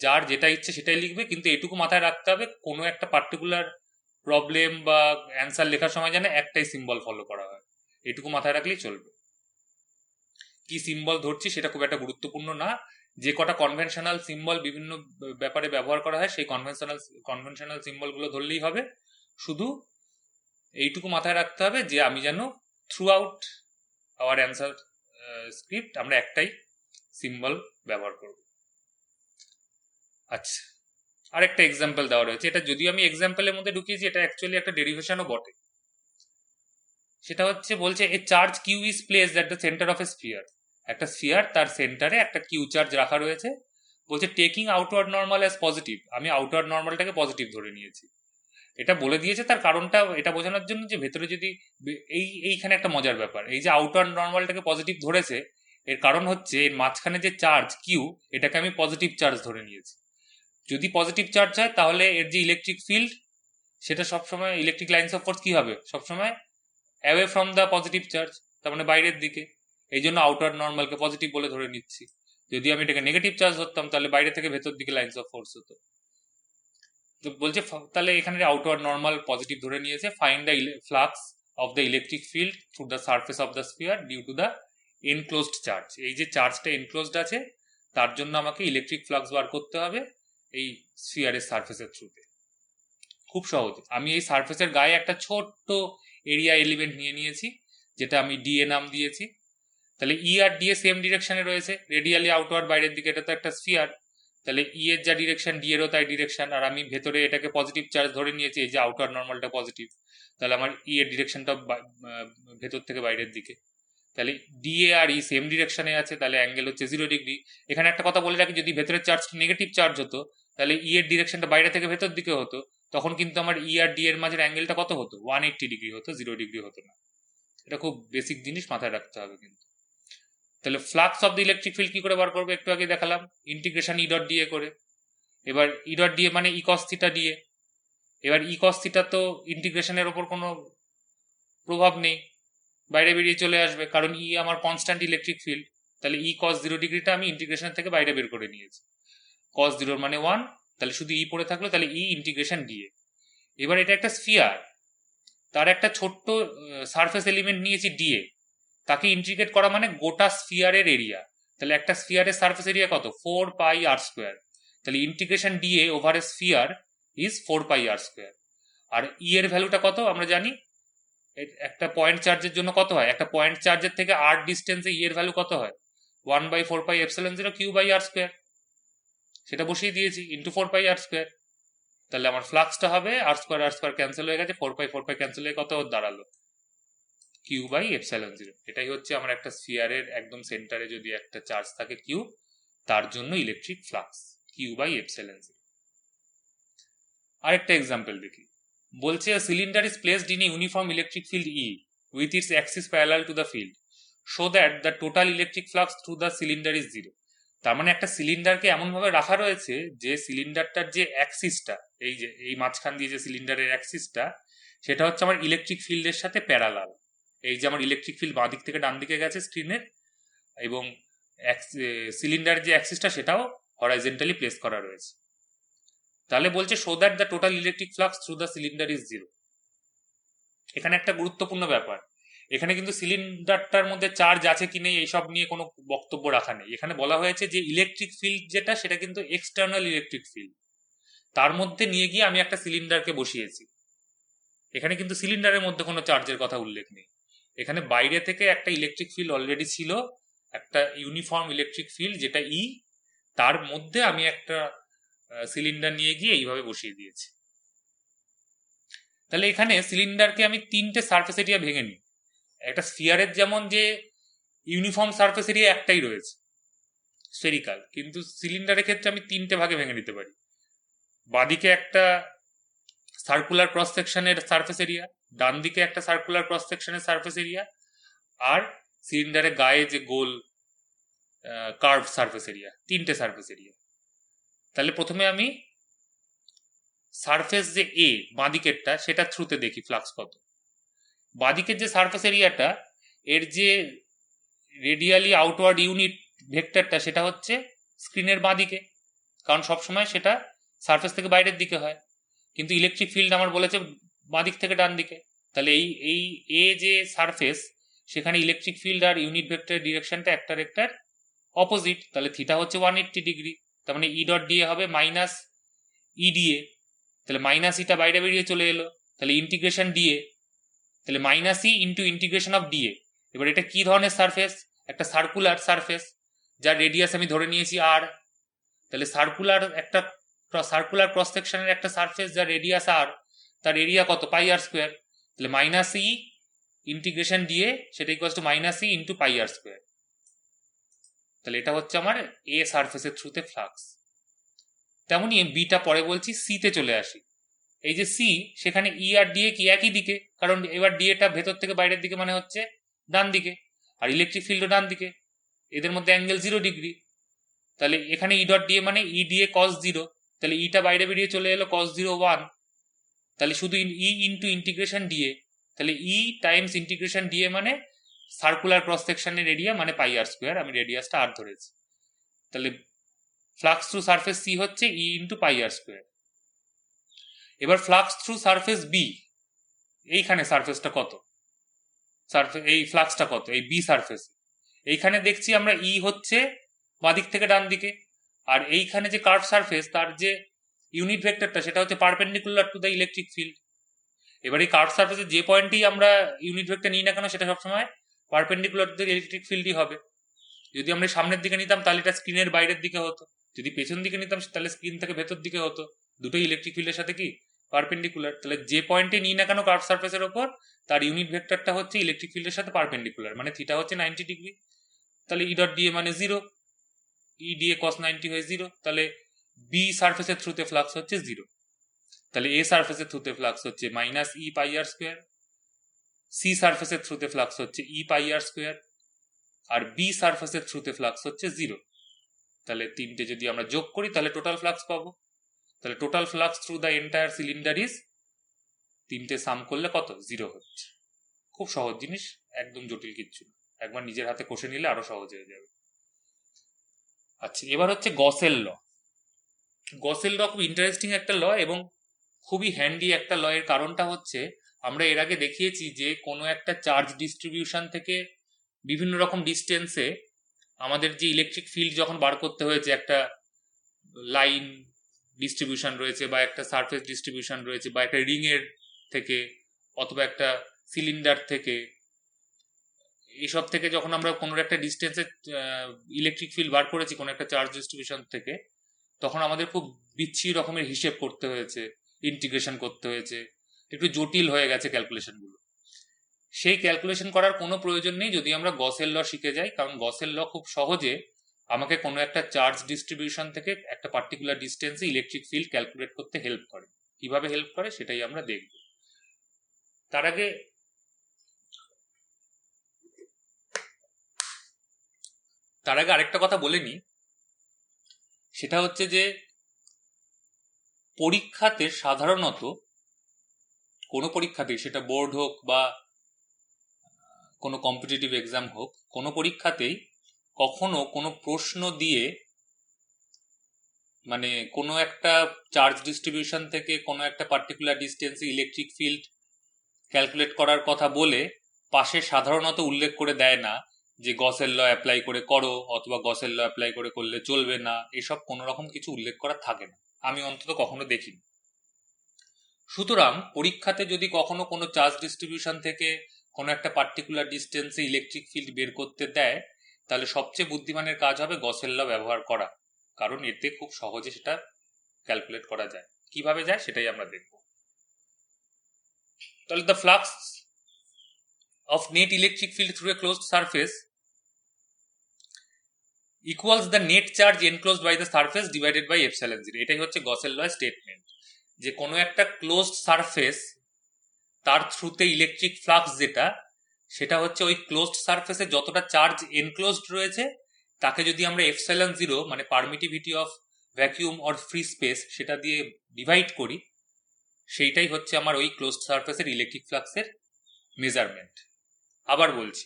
যার যেটা ইচ্ছে সেটাই লিখবে। কিন্তু এটুকু মাথায় রাখতে হবে কোনো একটা পার্টিকুলার প্রবলেম বা অ্যান্সার লেখার সময় যেন একটাই সিম্বল ফলো করা হয়, এটুকু মাথায় রাখলেই চলবে। কি সিম্বল ধরছি সেটা খুব একটা গুরুত্বপূর্ণ না, যে কটা কনভেনশনাল সিম্বল বিভিন্ন ব্যাপারে ব্যবহার করা হয় সেই কনভেনশনাল সিম্বলগুলো ধরলেই হবে। শুধু এইটুকু মাথায় রাখতে হবে যে আমি যেন through out hour answer script আমরা একটাই সিম্বল ব্যবহার করব। আচ্ছা, আরেকটা এক্সাম্পল দেওয়া রয়েছে, এটা যদিও আমি এক্সাম্পলের মধ্যে ঢুকিয়েছি, এটা অ্যাকচুয়ালি একটা ডেরিভেশনও বটে। সেটা হচ্ছে বলছে a charge Q is placed at the centre of a sphere. একটা স্ফিয়ার, তার সেন্টারে একটা কিউ চার্জ রাখা রয়েছে, বলছে taking outward normal as positive, আমি আউটওয়ার্ড নর্মালটাকে পজিটিভ ধরে নিয়েছি। এটা বলে দিয়েছে, তার কারণটা এটা বোঝানোর জন্য যে ভেতরে যদি এইখানে একটা মজার ব্যাপার, এই যে আউটওয়ার্ড নর্মালটাকে পজিটিভ ধরেছে, এর কারণ হচ্ছে এর মাঝখানে যে চার্জ কিউ, এটাকে আমি পজিটিভ চার্জ ধরে নিয়েছি। যদি পজিটিভ চার্জ হয় তাহলে এর যে ইলেকট্রিক ফিল্ড, সেটা সবসময় ইলেকট্রিক লাইন্স অফ ফোর্স কি হবে, সবসময় away from the positive charge, তার মানে বাইরের দিকে। এই জন্য আউটওয়ার্ড নর্মালকে পজিটিভ বলে ধরে নিচ্ছি। যদি আমি এটাকে নেগেটিভ চার্জ ধরতাম তাহলে বাইরে থেকে ভেতর দিকে লাইন্স অফ ফোর্স হতো। তো বলছে তাহলে এখানে আউটওয়ার্ড নর্মাল পজিটিভ ধরে নিয়েছে। Find the flux of the electric field through the surface of the sphere due to the enclosed charge. এই যে চার্জটা এনক্লোজড আছে তার জন্য আমাকে ইলেকট্রিক ফ্লাক্স বার করতে হবে এই স্ফিয়ারের সারফেসের থ্রুতে। খুব সহজ। আমি এই সারফেসের গায়ে একটা ছোট্ট এরিয়া এলিমেন্ট নিয়ে নিয়েছি, যেটা আমি ডিএ নাম দিয়েছি। তাহলে ই আর ডিএ সেম ডিরেকশনে রয়েছে, রেডিয়ালি আউটওয়ার্ড বাইরের দিকে, এটা তো একটা স্ফিয়ার। তাহলে ই এর যা ডিরেকশন, ডি এরও তাই ডিরেকশন, আর আমি ভেতরে এটাকে পজিটিভ চার্জ ধরে নিয়েছি, এই যে আউটওয়ার্ড নর্মালটা পজিটিভ, তাহলে আমার ই এর ডিরেকশনটা ভেতর থেকে বাইরের দিকে। তাহলে ডিএ আর ই সেম ডিরেকশনে আছে, তাহলে অ্যাঙ্গেল হচ্ছে 0 ডিগ্রি। এখানে একটা কথা বলে রাখি, যদি ভেতরের চার্জটা নেগেটিভ চার্জ হতো তাহলে ই এর ডিরেকশনটা বাইরে থেকে ভেতর দিকে হতো, তখন কিন্তু আমার ই আর ডি এর মাঝের অ্যাঙ্গেলটা কত হতো, 180 ডিগ্রি হতো, 0 ডিগ্রি হতো না। এটা খুব বেসিক জিনিস, মাথায় রাখতে হবে কিন্তু। তাহলে flux of the electric field কি করে বার করবো, একটু আগে দেখালাম, ইন্টিগ্রেশন ই ডট ডিএ করে। এবার ই ডট ডিএ মানে ই কস থিটা ডিএ। এবার ই কস থিটা তো ইন্টিগ্রেশনের ওপর কোনো প্রভাব নেই, বাইরে বেরিয়ে চলে আসবে, কারণ ই আমার কনস্ট্যান্ট ইলেকট্রিক ফিল্ড। তাহলে ই কস 0 ডিগ্রিটা আমি ইন্টিগ্রেশন থেকে বাইরে বের করে নিয়েছি। কস 0 মানে 1, তাহলে শুধু ই পড়ে থাকলো, তাহলে ই ইন্টিগ্রেশন ডিএ। এবার এটা একটা স্ফিয়ার, তার একটা ছোট্ট সারফেস এলিমেন্ট নিয়েছি ডিএ, তাকে ইন্টিগ্রেট করা মানে গোটা স্ফিয়ারের এরিয়া। তাহলে একটা স্ফিয়ারের সারফেস এরিয়া কত, 4 পাই আর স্কোয়ার। তাহলে integration d A over a sphere is 4 pi r square. আর ই এর ভ্যালুটা কত আমরা জানি, একটা পয়েন্ট চার্জের জন্য কত হয়, একটা পয়েন্ট চার্জের থেকে আর ডিস্টেন্সে ই এর ভ্যালু কত হয়, 1/4 pi epsilon 0 Q by r square. সেটা বসিয়ে দিয়েছি ইন্টু 4 পাই আর স্কোয়ার। তাহলে আমার ফ্লাক্সটা হবে আর স্কোয়ার ক্যান্সেল হয়ে গেছে, 4 পাই ক্যান্সেল হয়ে কত দাঁড়ালো, কিউ বাই এপসিলন 0। এটাই হচ্ছে আমার একটা স্ফিয়ারের একদম সেন্টারে যদি একটা চার্জ থাকে কিউ, তার জন্য electric flux Q by epsilon 0। আরেকটা এক্সাম্পল দেখি। বলছে cylinder is placed in a uniform electric field E with its axis parallel to the field so that the total electric flux through the cylinder is 0। তার মানে একটা সিলিন্ডারকে এমন ভাবে রাখা রয়েছে যে সিলিন্ডারটার যে অ্যাক্সিসটা, এই যে এই মাঝখান দিয়ে যে সিলিন্ডারের অ্যাক্সিসটা, সেটা হচ্ছে আমার ইলেকট্রিক ফিল্ডের সাথে প্যারালাল। এই যে আমার ইলেকট্রিক ফিল্ড বাঁ দিক থেকে ডান দিকে গেছে স্ক্রিনের, এবং সিলিন্ডার যে অ্যাক্সিসটা সেটাও হরাইজেন্টালি প্লেস করা রয়েছে। তাহলে বলছে so that the total electric flux through the cylinder is 0। এখানে একটা গুরুত্বপূর্ণ ব্যাপার, এখানে কিন্তু সিলিন্ডারটার মধ্যে চার্জ আছে কি নেই এইসব নিয়ে কোনো বক্তব্য রাখা নেই। এখানে বলা হয়েছে যে ইলেকট্রিক ফিল্ড যেটা, সেটা কিন্তু এক্সটার্নাল ইলেকট্রিক ফিল্ড, তার মধ্যে নিয়ে গিয়ে আমি একটা সিলিন্ডারকে বসিয়েছি। এখানে কিন্তু সিলিন্ডারের মধ্যে কোনো চার্জের কথা উল্লেখ নেই। এখানে বাইরে থেকে একটা ইলেকট্রিক ফিল্ড অলরেডি ছিল, একটা ইউনিফর্ম ইলেকট্রিক ফিল্ড যেটা ই, তার মধ্যে আমি একটা সিলিন্ডার নিয়ে গিয়ে এইভাবে বসিয়ে দিয়েছি। তাহলে এখানে সিলিন্ডারকে আমি তিনটে সারফেস এরিয়া ভেঙে নিই। একটা স্ফিয়ারের যেমন যে ইউনিফর্ম সারফেস এরিয়া একটাই রয়েছে স্ফেরিক্যাল, কিন্তু সিলিন্ডারের ক্ষেত্রে আমি তিনটে ভাগে ভেঙে নিতে পারি। বাঁদিকে একটা সার্কুলার ক্রস সেকশনের সারফেস এরিয়া, ডান দিকে একটা সার্কুলার ক্রস সেকশনের সারফেস এরিয়া, আর সিলিন্ডারের গায়ে যে গোল কার্ভ সারফেস এরিয়া, তিনটে সারফেস এরিয়া। তাহলে প্রথমে আমি সারফেস যে এ বাঁদিকেরটা, সেটা থ্রুতে দেখি ফ্লাক্স কত। বাঁদিকের যে সারফেস এরিয়াটা, এর যে রেডিয়ালি আউটওয়ার্ড ইউনিট ভেক্টরটা, সেটা হচ্ছে স্ক্রিনের বাঁদিকে, কারণ সবসময় সেটা সারফেস থেকে বাইরের দিকে হয়। কিন্তু ইলেকট্রিক ফিল্ড আমার বলেছে বাঁদিক থেকে ডান দিকে। তাহলে এই এ যে সারফেস, সেখানে ইলেকট্রিক ফিল্ড আর ইউনিট ভেক্টরের ডিরেকশনটা একটার একটার অপোজিট। তাহলে থিটা হচ্ছে 180 ডিগ্রি। তার মানে ই ডট ডিএ হবে মাইনাস ই ডিএ। তাহলে মাইনাস ইটা বাইরে বেরিয়ে চলে এলো, তাহলে ইন্টিগ্রেশন ডিএ, তাহলে minus E into integration of DA. এবার এটা কি ধরনের সারফেস, একটা সার্কুলার সারফেস যার রেডিয়াস আমি ধরে নিয়েছি আর। তাহলে সার্কুলার ক্রস সেকশনের একটা সারফেস যার রেডিয়াস আর, তার এরিয়া কত, পাই আর স্কোয়ার। তাহলে মাইনাস ই ইন্টিগ্রেশন ডিএ সেটা equals to minus E into pi r square. তাহলে এটা হচ্ছে আমার এ সারফেসের থ্রুতে ফ্লাক্স। তেমনই বিটা পরে বলছি, সিতে চলে আসি। এই যে সি, সেখানে ই আর ডিএ কি একই দিকে, কারণ এবার ডিএটা ভেতর থেকে বাইরের দিকে মানে হচ্ছে ডান দিকে, আর ইলেকট্রিক ফিল্ডও ডান দিকে, এদের মধ্যে অ্যাঙ্গেল 0 ডিগ্রি। তাহলে এখানে ই ডট ডিএ মানে ই ডিএ কস 0, তাহলে ইটা বাইরে বেরিয়ে চলে এলো cos 0 1, তাহলে শুধু ই ইন্টু ইন্টিগ্রেশন ডিএ, তাহলে ই টাইমস ইন্টিগ্রেশন ডিএ মানে সার্কুলার ক্রস সেকশনের এরিয়া মানে পাই আর স্কোয়ার, আমি রেডিয়াসটা আর ধরেছি। তাহলে ফ্লাক্স থ্রু সারফেস সি হচ্ছে ই ইন্টু পাই আর স্কোয়ার। এবার ফ্লাক্স থ্রু সারফেস বি, এইখানে সারফেসটা কত, এই ফ্লাক্সটা কত এই বি সারফেস, এইখানে দেখছি আমরা ই হচ্ছে বাঁদিক থেকে ডান দিকে, আর এইখানে যে কার্ভ সারফেস তার যে ইউনিট ভেক্টরটা সেটা হচ্ছে perpendicular to the electric field. এবার এই কার্ভ সারফেসের যে পয়েন্টেই আমরা ইউনিট ভেক্টর নিই না কেন সেটা সবসময় পারপেন্ডিকুলার টু দ্য ইলেকট্রিক ফিল্ডই হবে। যদি আমরা সামনের দিকে নিতাম তাহলে এটা স্ক্রিনের বাইরের দিকে হতো, যদি পেছন দিকে নিতাম তাহলে স্ক্রিন থেকে ভেতর দিকে হতো, দুটোই ইলেকট্রিক ফিল্ডের সাথে কি পারপেন্ডিকুলার। তাহলে যে পয়েন্টে নিই না কেন কার্ভ সারফেসের ওপর তার ইউনিট ভেক্টরটা হচ্ছে ইলেকট্রিক ফিল্ডের সাথে পারপেন্ডিকুলার, মানে থিটা হচ্ছে 90 ডিগ্রি। তাহলে ই ডট ডিএ মানে 0, ই ডিএ কস 90 হয়ে 0, তাহলে বি সারফেসের থ্রুতে ফ্লাক্স হচ্ছে 0। তাহলে এ সারফেসের থ্রুতে ফ্লাক্স হচ্ছে মাইনাস ই পাই আর স্কোয়ার, সি সারফেসের থ্রুতে ফ্লাক্স হচ্ছে ই পাই আর স্কোয়ার, আর বি সারফেসের থ্রুতে ফ্লাক্স হচ্ছে 0। তাহলে তিনটে যদি আমরা যোগ করি তাহলে টোটাল ফ্লাক্স পাবো। তাহলে total flux through the entire cylinder is, তিনটে সাম করলে কত, 0 হচ্ছে। খুব সহজ জিনিস, একদম জটিল কিচ্ছু না, একবার নিজের হাতে কষে নিলে আরো সহজ হয়ে যাবে। আচ্ছা, এবার হচ্ছে গসের ল। গসের ল খুব ইন্টারেস্টিং একটা ল এবং খুবই হ্যান্ডি একটা ল। এর কারণটা হচ্ছে আমরা এর আগে দেখিয়েছি যে কোনো একটা চার্জ ডিস্ট্রিবিউশন থেকে বিভিন্ন রকম ডিস্টেন্সে আমাদের যে ইলেকট্রিক ফিল্ড যখন বার করতে হয়েছে, একটা লাইন ডিস্ট্রিবিউশন রয়েছে বা একটা সারফেস ডিস্ট্রিবিউশন রয়েছে বা একটা রিং এর থেকে অথবা একটা সিলিন্ডার থেকে, এইসব থেকে যখন আমরা কোনো একটা ডিস্টেন্সে ইলেকট্রিক ফিল্ড বার করেছি কোনো একটা চার্জ ডিস্ট্রিবিউশন থেকে, তখন আমাদের খুব বিচ্ছিরি রকমের হিসেব করতে হয়েছে, ইন্টিগ্রেশন করতে হয়েছে, একটু জটিল হয়ে গেছে ক্যালকুলেশনগুলো। সেই ক্যালকুলেশন করার কোনো প্রয়োজন নেই যদি আমরা গসের ল শিখে যাই, কারণ গসের ল খুব সহজে আমাকে কোনো একটা চার্জ ডিস্ট্রিবিউশন থেকে একটা পার্টিকুলার ডিস্টেন্সে ইলেকট্রিক ফিল্ড ক্যালকুলেট করতে হেল্প করে। কিভাবে হেল্প করে সেটাই আমরা দেখব। তার আগে আরেকটা কথা বলে নিই, সেটা হচ্ছে যে পরীক্ষাতে সাধারণত কোনো পরীক্ষাতেই, সেটা বোর্ড হোক বা কোনো কম্পিটিটিভ এক্সাম হোক, কোনো পরীক্ষাতেই কখনো কোনো প্রশ্ন দিয়ে মানে কোনো একটা চার্জ ডিস্ট্রিবিউশন থেকে কোনো একটা পার্টিকুলার ডিস্টেন্সে ইলেকট্রিক ফিল্ড ক্যালকুলেট করার কথা বলে পাশে সাধারণত উল্লেখ করে দেয় না যে গসের ল অ্যাপ্লাই করে করো অথবা গসের ল অ্যাপ্লাই করে করলে চলবে না, এসব কোনো রকম কিছু উল্লেখ করা থাকে না, আমি অন্তত কখনো দেখিনি। সুতরাং পরীক্ষাতে যদি কখনো কোনো চার্জ ডিস্ট্রিবিউশন থেকে কোনো একটা পার্টিকুলার ডিস্টেন্সে ইলেকট্রিক ফিল্ড বের করতে দেয়, তাহলে সবচেয়ে বুদ্ধিমানের কাজ হবে গসের ল ব্যবহার করা, কারণ এতে খুব সহজে সেটা ক্যালকুলেট করা যায়। কিভাবে যায় সেটাই আমরা দেখব। তাহলে the flux of net electric field through a closed surface equals the net charge enclosed by the surface divided by epsilon zero. এটাই হচ্ছে গসের ল স্টেটমেন্ট, যে কোনো একটা ক্লোজড সারফেস তার থ্রুতে ইলেকট্রিক ফ্লাক্স যেটা, সেটা হচ্ছে ওই ক্লোজড সারফেসে যতটা চার্জ এনক্লোজড রয়েছে তাকে যদি আমরা এপসাইলন জিরো মানে permittivity of vacuum or free space সেটা দিয়ে ডিভাইড করি, সেইটাই হচ্ছে আমার ওই ক্লোজড সারফেসের ইলেকট্রিক ফ্লাক্সের মেজারমেন্ট। আবার বলছি,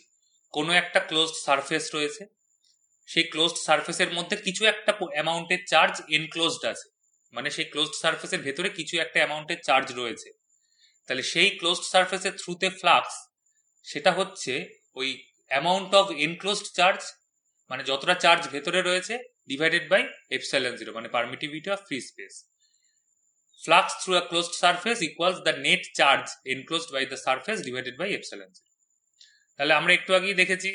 কোনো একটা ক্লোজড সারফেস রয়েছে, সেই ক্লোজড সারফেসের মধ্যে কিছু একটা অ্যামাউন্টের চার্জ এনক্লোজড আছে, মানে সেই ক্লোজড সারফেসের ভেতরে কিছু একটা অ্যামাউন্টের চার্জ রয়েছে, তাহলে সেই ক্লোজড সারফেসের থ্রুতে ফ্লাক্স সেটা হচ্ছে ওই অ্যামাউন্ট অফ এনক্লোজড চার্জ মানে যতটা চার্জ ভেতরে রয়েছে ডিভাইডেড বাই এপসাইলন জিরো মানে permittivity of free space. flux through a closed surface equals the net charge enclosed by the surface divided by epsilon zero। তাহলে আমরা একটু আগেই দেখেছি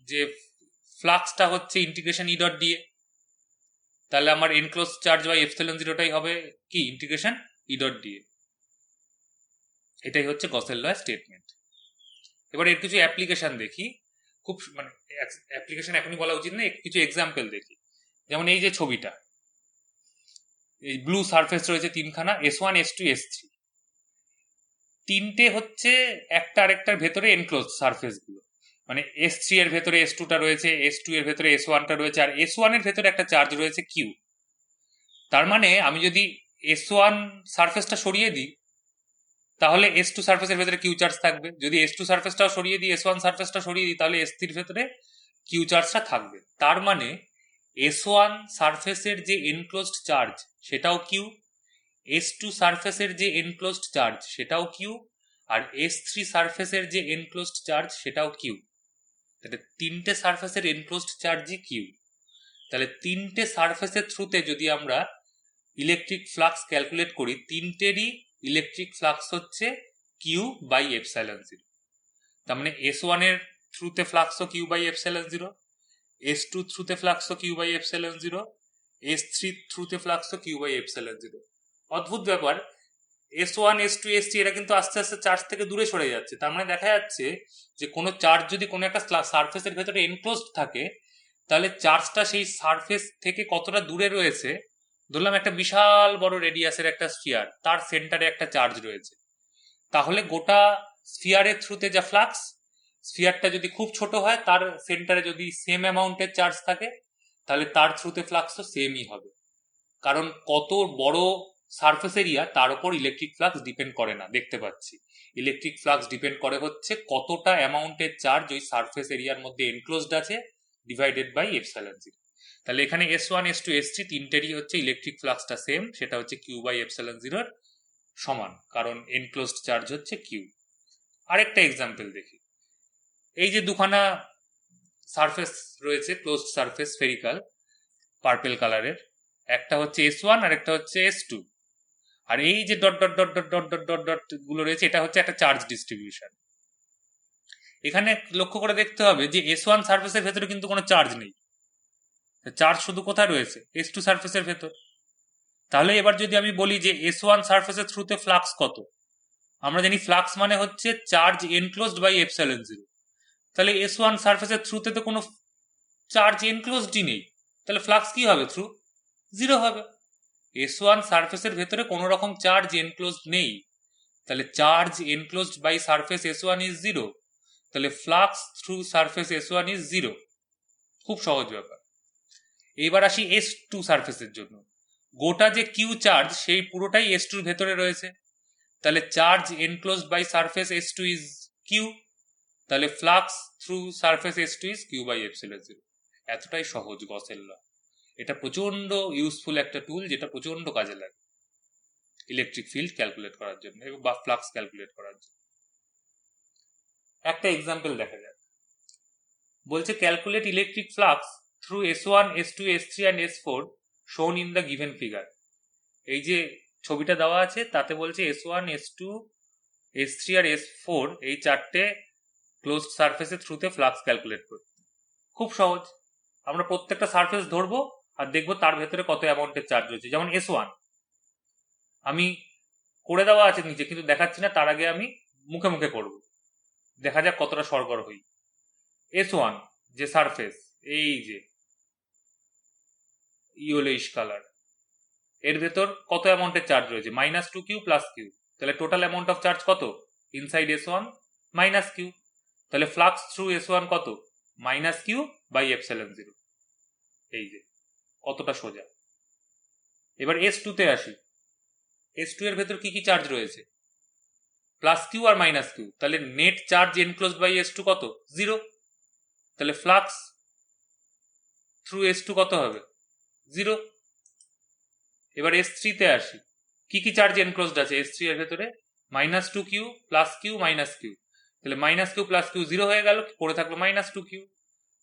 যে ফ্লাক্সটা হচ্ছে ইন্টিগ্রেশন ই ডট ডিএ, তাহলে আমার এনক্লোজ চার্জ বাই এপসিলন জিরোটাই হবে কি ইন্টিগ্রেশন ই ডট ডিএ। এটাই হচ্ছে গসের ল স্টেটমেন্ট। এবার এর কিছু অ্যাপ্লিকেশন দেখি। খুব মানে অ্যাপ্লিকেশন এখনই বলা উচিত না, কিছু এক্সাম্পল দেখি। যেমন এই যে ছবিটা, এই ব্লু সারফেস রয়েছে তিনখানা, S1 S2 S3, তিনটে হচ্ছে একটা আরেকটার ভেতরে এনক্লোজ সারফেস গুলো, মানে S3 এর ভেতরে S2 টা রয়েছে, S2 এর ভেতরে S1 টা রয়েছে, আর S1 এর ভেতরে একটা চার্জ রয়েছে Q। তার মানে আমি যদি S1 সারফেসটা সরিয়ে দিই তাহলে S2 সারফেসের ভেতরে কিউ চার্জ থাকবে, যদি S2 সারফেসটাও সরিয়ে দিই, S1 সারফেসটা সরিয়ে দিই, তাহলে S3 ভেতরে কিউ চার্জটা থাকবে। তার মানে S1 সারফেসের যে এনক্লোজড চার্জ সেটাও কিউ, S2 সারফেসের যে এনক্লোজড চার্জ সেটাও কিউ, আর S3 সারফেসের যে এনক্লোজড চার্জ সেটাও কিউ। তাহলে তিনটে সারফেসের এনক্লোজড চার্জই কিউ। তাহলে তিনটে সারফেসের থ্রুতে যদি আমরা ইলেকট্রিক ফ্লাক্স ক্যালকুলেট করি, তিনটেরই ইলেকট্রিক ফ্লাক্স হচ্ছে কিউ বাই এপসাইলন জিরো। তার মানে S1 এর থ্রুতে ফ্লাক্সও Q by epsilon zero, S2 থ্রুতে ফ্লাক্সও Q by epsilon zero, S3 থ্রুতে ফ্লাক্সও কিউ বাই এপসাইলন জিরো। অদ্ভুত ব্যাপার, S1 S2 S3 এরা কিন্তু আস্তে আস্তে চার্জ থেকে দূরে সরে যাচ্ছে। তার মানে দেখা যাচ্ছে যে কোনো চার্জ যদি কোনো একটা সারফেসের ভেতরে এনক্লোজড থাকে, তাহলে চার্জটা সেই সারফেস থেকে কতটা দূরে রয়েছে, ধরলাম একটা বিশাল বড় রেডিয়াসের একটা স্ফিয়ার, তার সেন্টারে একটা চার্জ রয়েছে, তাহলে গোটা স্ফিয়ারের থ্রুতে যা ফ্লাক্স, স্ফিয়ারটা যদি খুব ছোট হয়, তার সেন্টারে যদি সেম অ্যামাউন্টের চার্জ থাকে, তাহলে তার থ্রুতে ফ্লাক্সও সেমই হবে। কারণ কত বড় সারফেস এরিয়া তার উপর ইলেকট্রিক ফ্লাক্স ডিপেন্ড করে না, দেখতে পাচ্ছি। ইলেকট্রিক ফ্লাক্স ডিপেন্ড করে হচ্ছে কতটা অ্যামাউন্টের চার্জ ওই সারফেস এরিয়ার মধ্যে এনক্লোজড আছে, ডিভাইডেড বাই এপসাইলন জিরো। তাহলে এখানে S1 S2 S3 তিনটেরই হচ্ছে ইলেকট্রিক ফ্লাক্সটা সেম, সেটা হচ্ছে কিউ বাই এপসাইলন জিরোর সমান, কারণ এনক্লোজড চার্জ হচ্ছে কিউ। আরেকটা এক্সাম্পল দেখি। এই যে দুখানা সারফেস রয়েছে, ক্লোজড সারফেস, স্ফেরিক্যাল, পার্পেল কালারের, একটা হচ্ছে S1 আর একটা হচ্ছে S2, আর এই যে dot dot dot dot dot dot dot dot গুলো রয়েছে, এটা হচ্ছে একটা চার্জ ডিস্ট্রিবিউশন। এখানে লক্ষ্য করে দেখতে হবে যে S1 সারফেসের ভেতরে কিন্তু কোনো চার্জ নেই, চার্জ শুধু কোথায় রয়েছে, S2 সারফেসের ভেতর। তাহলে এবার যদি আমি বলি যে S1 সারফেসের থ্রুতে ফ্লাক্স কত, আমরা জানি ফ্লাক্স মানে হচ্ছে charge enclosed by epsilon zero. তাহলে S1 সারফেসের থ্রুতে তো কোনো চার্জ এনক্লোজডই নেই, তাহলে ফ্লাক্স কি হবে, থ্রু জিরো হবে। S1 সারফেসের ভেতরে কোনো রকম চার্জ এনক্লোজড নেই, তাহলে charge enclosed by surface S1 is zero, তাহলে flux through surface S1 is zero. খুব সহজ ব্যাপার। এবার আসি S2 সারফেসের জন্য। গোটা যে কিউ চার্জ সেই পুরোটাই S2 এর ভেতরে রয়েছে, তাহলে charge enclosed by surface S2 is Q, তাহলে flux through surface S2 is Q by epsilon zero. এতটাই সহজ গসের ল। এটা প্রচন্ড ইউজফুল একটা টুল, যেটা প্রচন্ড কাজে লাগে ইলেকট্রিক ফিল্ড ক্যালকুলেট করার জন্য এবং বা ফ্লাক্স ক্যালকুলেট করার জন্য। একটা এক্সাম্পল দেখা যাক। বলছে calculate electric flux through S1 S2 S3 and S4 shown in the given figure। এই যে ছবিটা দেওয়া আছে তাতে বলছে S1 S2 S3 আর S4 এই চারটে ক্লোজড সারফেসের থ্রুতে ফ্লাক্স ক্যালকুলেট করতে। খুব সহজ, আমরা প্রত্যেকটা সারফেস ধরবো আর দেখবো তার ভেতরে কত অ্যামাউন্টের চার্জ রয়েছে। যেমন S1 আমি করে দেওয়া আছে নিচে, কিন্তু দেখাচ্ছি না, তার আগে আমি মুখে মুখে করব, দেখা যাক কতটা সরগর হই। S1 যে সারফেস, এই যে ইয়েলোইশ কালার, এর ভেতর কত অ্যামাউন্টের চার্জ রয়েছে, -2Q + Q। তাহলে টোটাল অ্যামাউন্ট অফ চার্জ কত ইনসাইড S1, -Q। তাহলে ফ্লাক্স থ্রু S1 কত, -Q বাই এপসাইলন জিরো। এই যে কতটা সোজা। এবার S2 তে আসি। S2 এর ভেতর কি কি চার্জ রয়েছে, +Q আর -Q। তাহলে net charge enclosed by S2 কত, 0। তাহলে ফ্লাক্স থ্রু S2 কত হবে, 0। এবার S3 তে আসি। কি কি চার্জ এনক্লোজড আছে S3 এর ভেতরে, -2Q + Q -Q। তাহলে -Q + Q 0 হয়ে গেল, পড়ে থাকলো -2Q।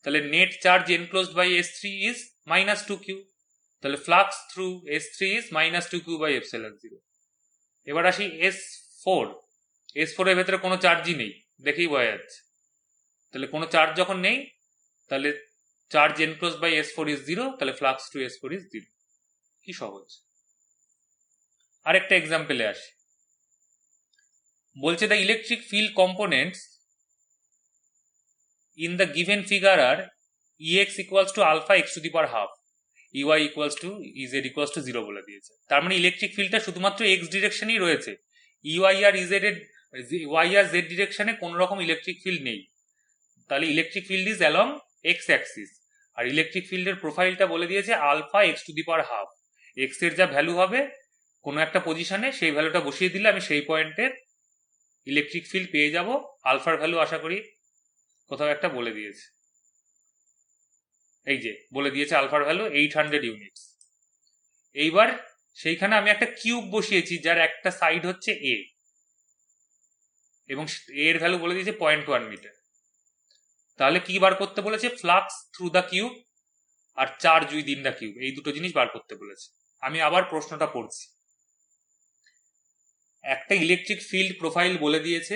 তাহলে net charge enclosed by S3 is -2Q। তাহলে flux through S3 is -2Q by epsilon zero. এবার আসি S4। S4 এর ভেতরে কোনো চার্জই নেই, দেখেই বোঝা যাচ্ছে। তাহলে কোনো চার্জ যখন নেই, তাহলে charge enclosed by S4 is 0, তাহলে ফ্লাক্স টু S4 ইজ 0। কি সহজ। আরেকটা এক্সাম্পলে আসি। বলছে the electric field components in the given figure are ex equals to alpha x to the power half, ey equals to ez equals to 0 বলে দিয়েছে। তার মানে ইলেকট্রিক ফিল্ডটা শুধুমাত্র এক্স ডিরেকশনই রয়েছে, ইউআই আর ইজেড এর ওয়াই আর জেড ডিরেকশনে কোনো রকম ইলেকট্রিক ফিল্ড নেই। তাহলে electric field is along X axis. আর ইলেকট্রিক ফিল্ডের প্রোফাইলটা বলে দিয়েছে alpha X to the power half. X এর যা ভ্যালু হবে কোনো একটা পজিশনে সেই ভ্যালুটা বসিয়ে দিলে আমি সেই পয়েন্টের ইলেকট্রিক ফিল্ড পেয়ে যাব। আলফার ভ্যালু আশা করি কোথাও একটা বলে দিয়েছে, এই যে বলে দিয়েছে আলফার ভ্যালু 800 ইউনিটস। এইবার সেইখানে আমি একটা কিউব বসিয়েছি যার একটা সাইড হচ্ছে এ এবং এর ভ্যালু বলে দিয়েছে 0.1 মিটার। তাহলে কি বার করতে বলেছে? ফ্লাক্স থ্রু দ্য কিউব আর চার্জ উইদিন দ্য কিউব, এই দুটো জিনিস বার করতে বলেছে। আমি আবার প্রশ্নটা পড়ছি। একটা ইলেকট্রিক ফিল্ড প্রোফাইল বলে দিয়েছে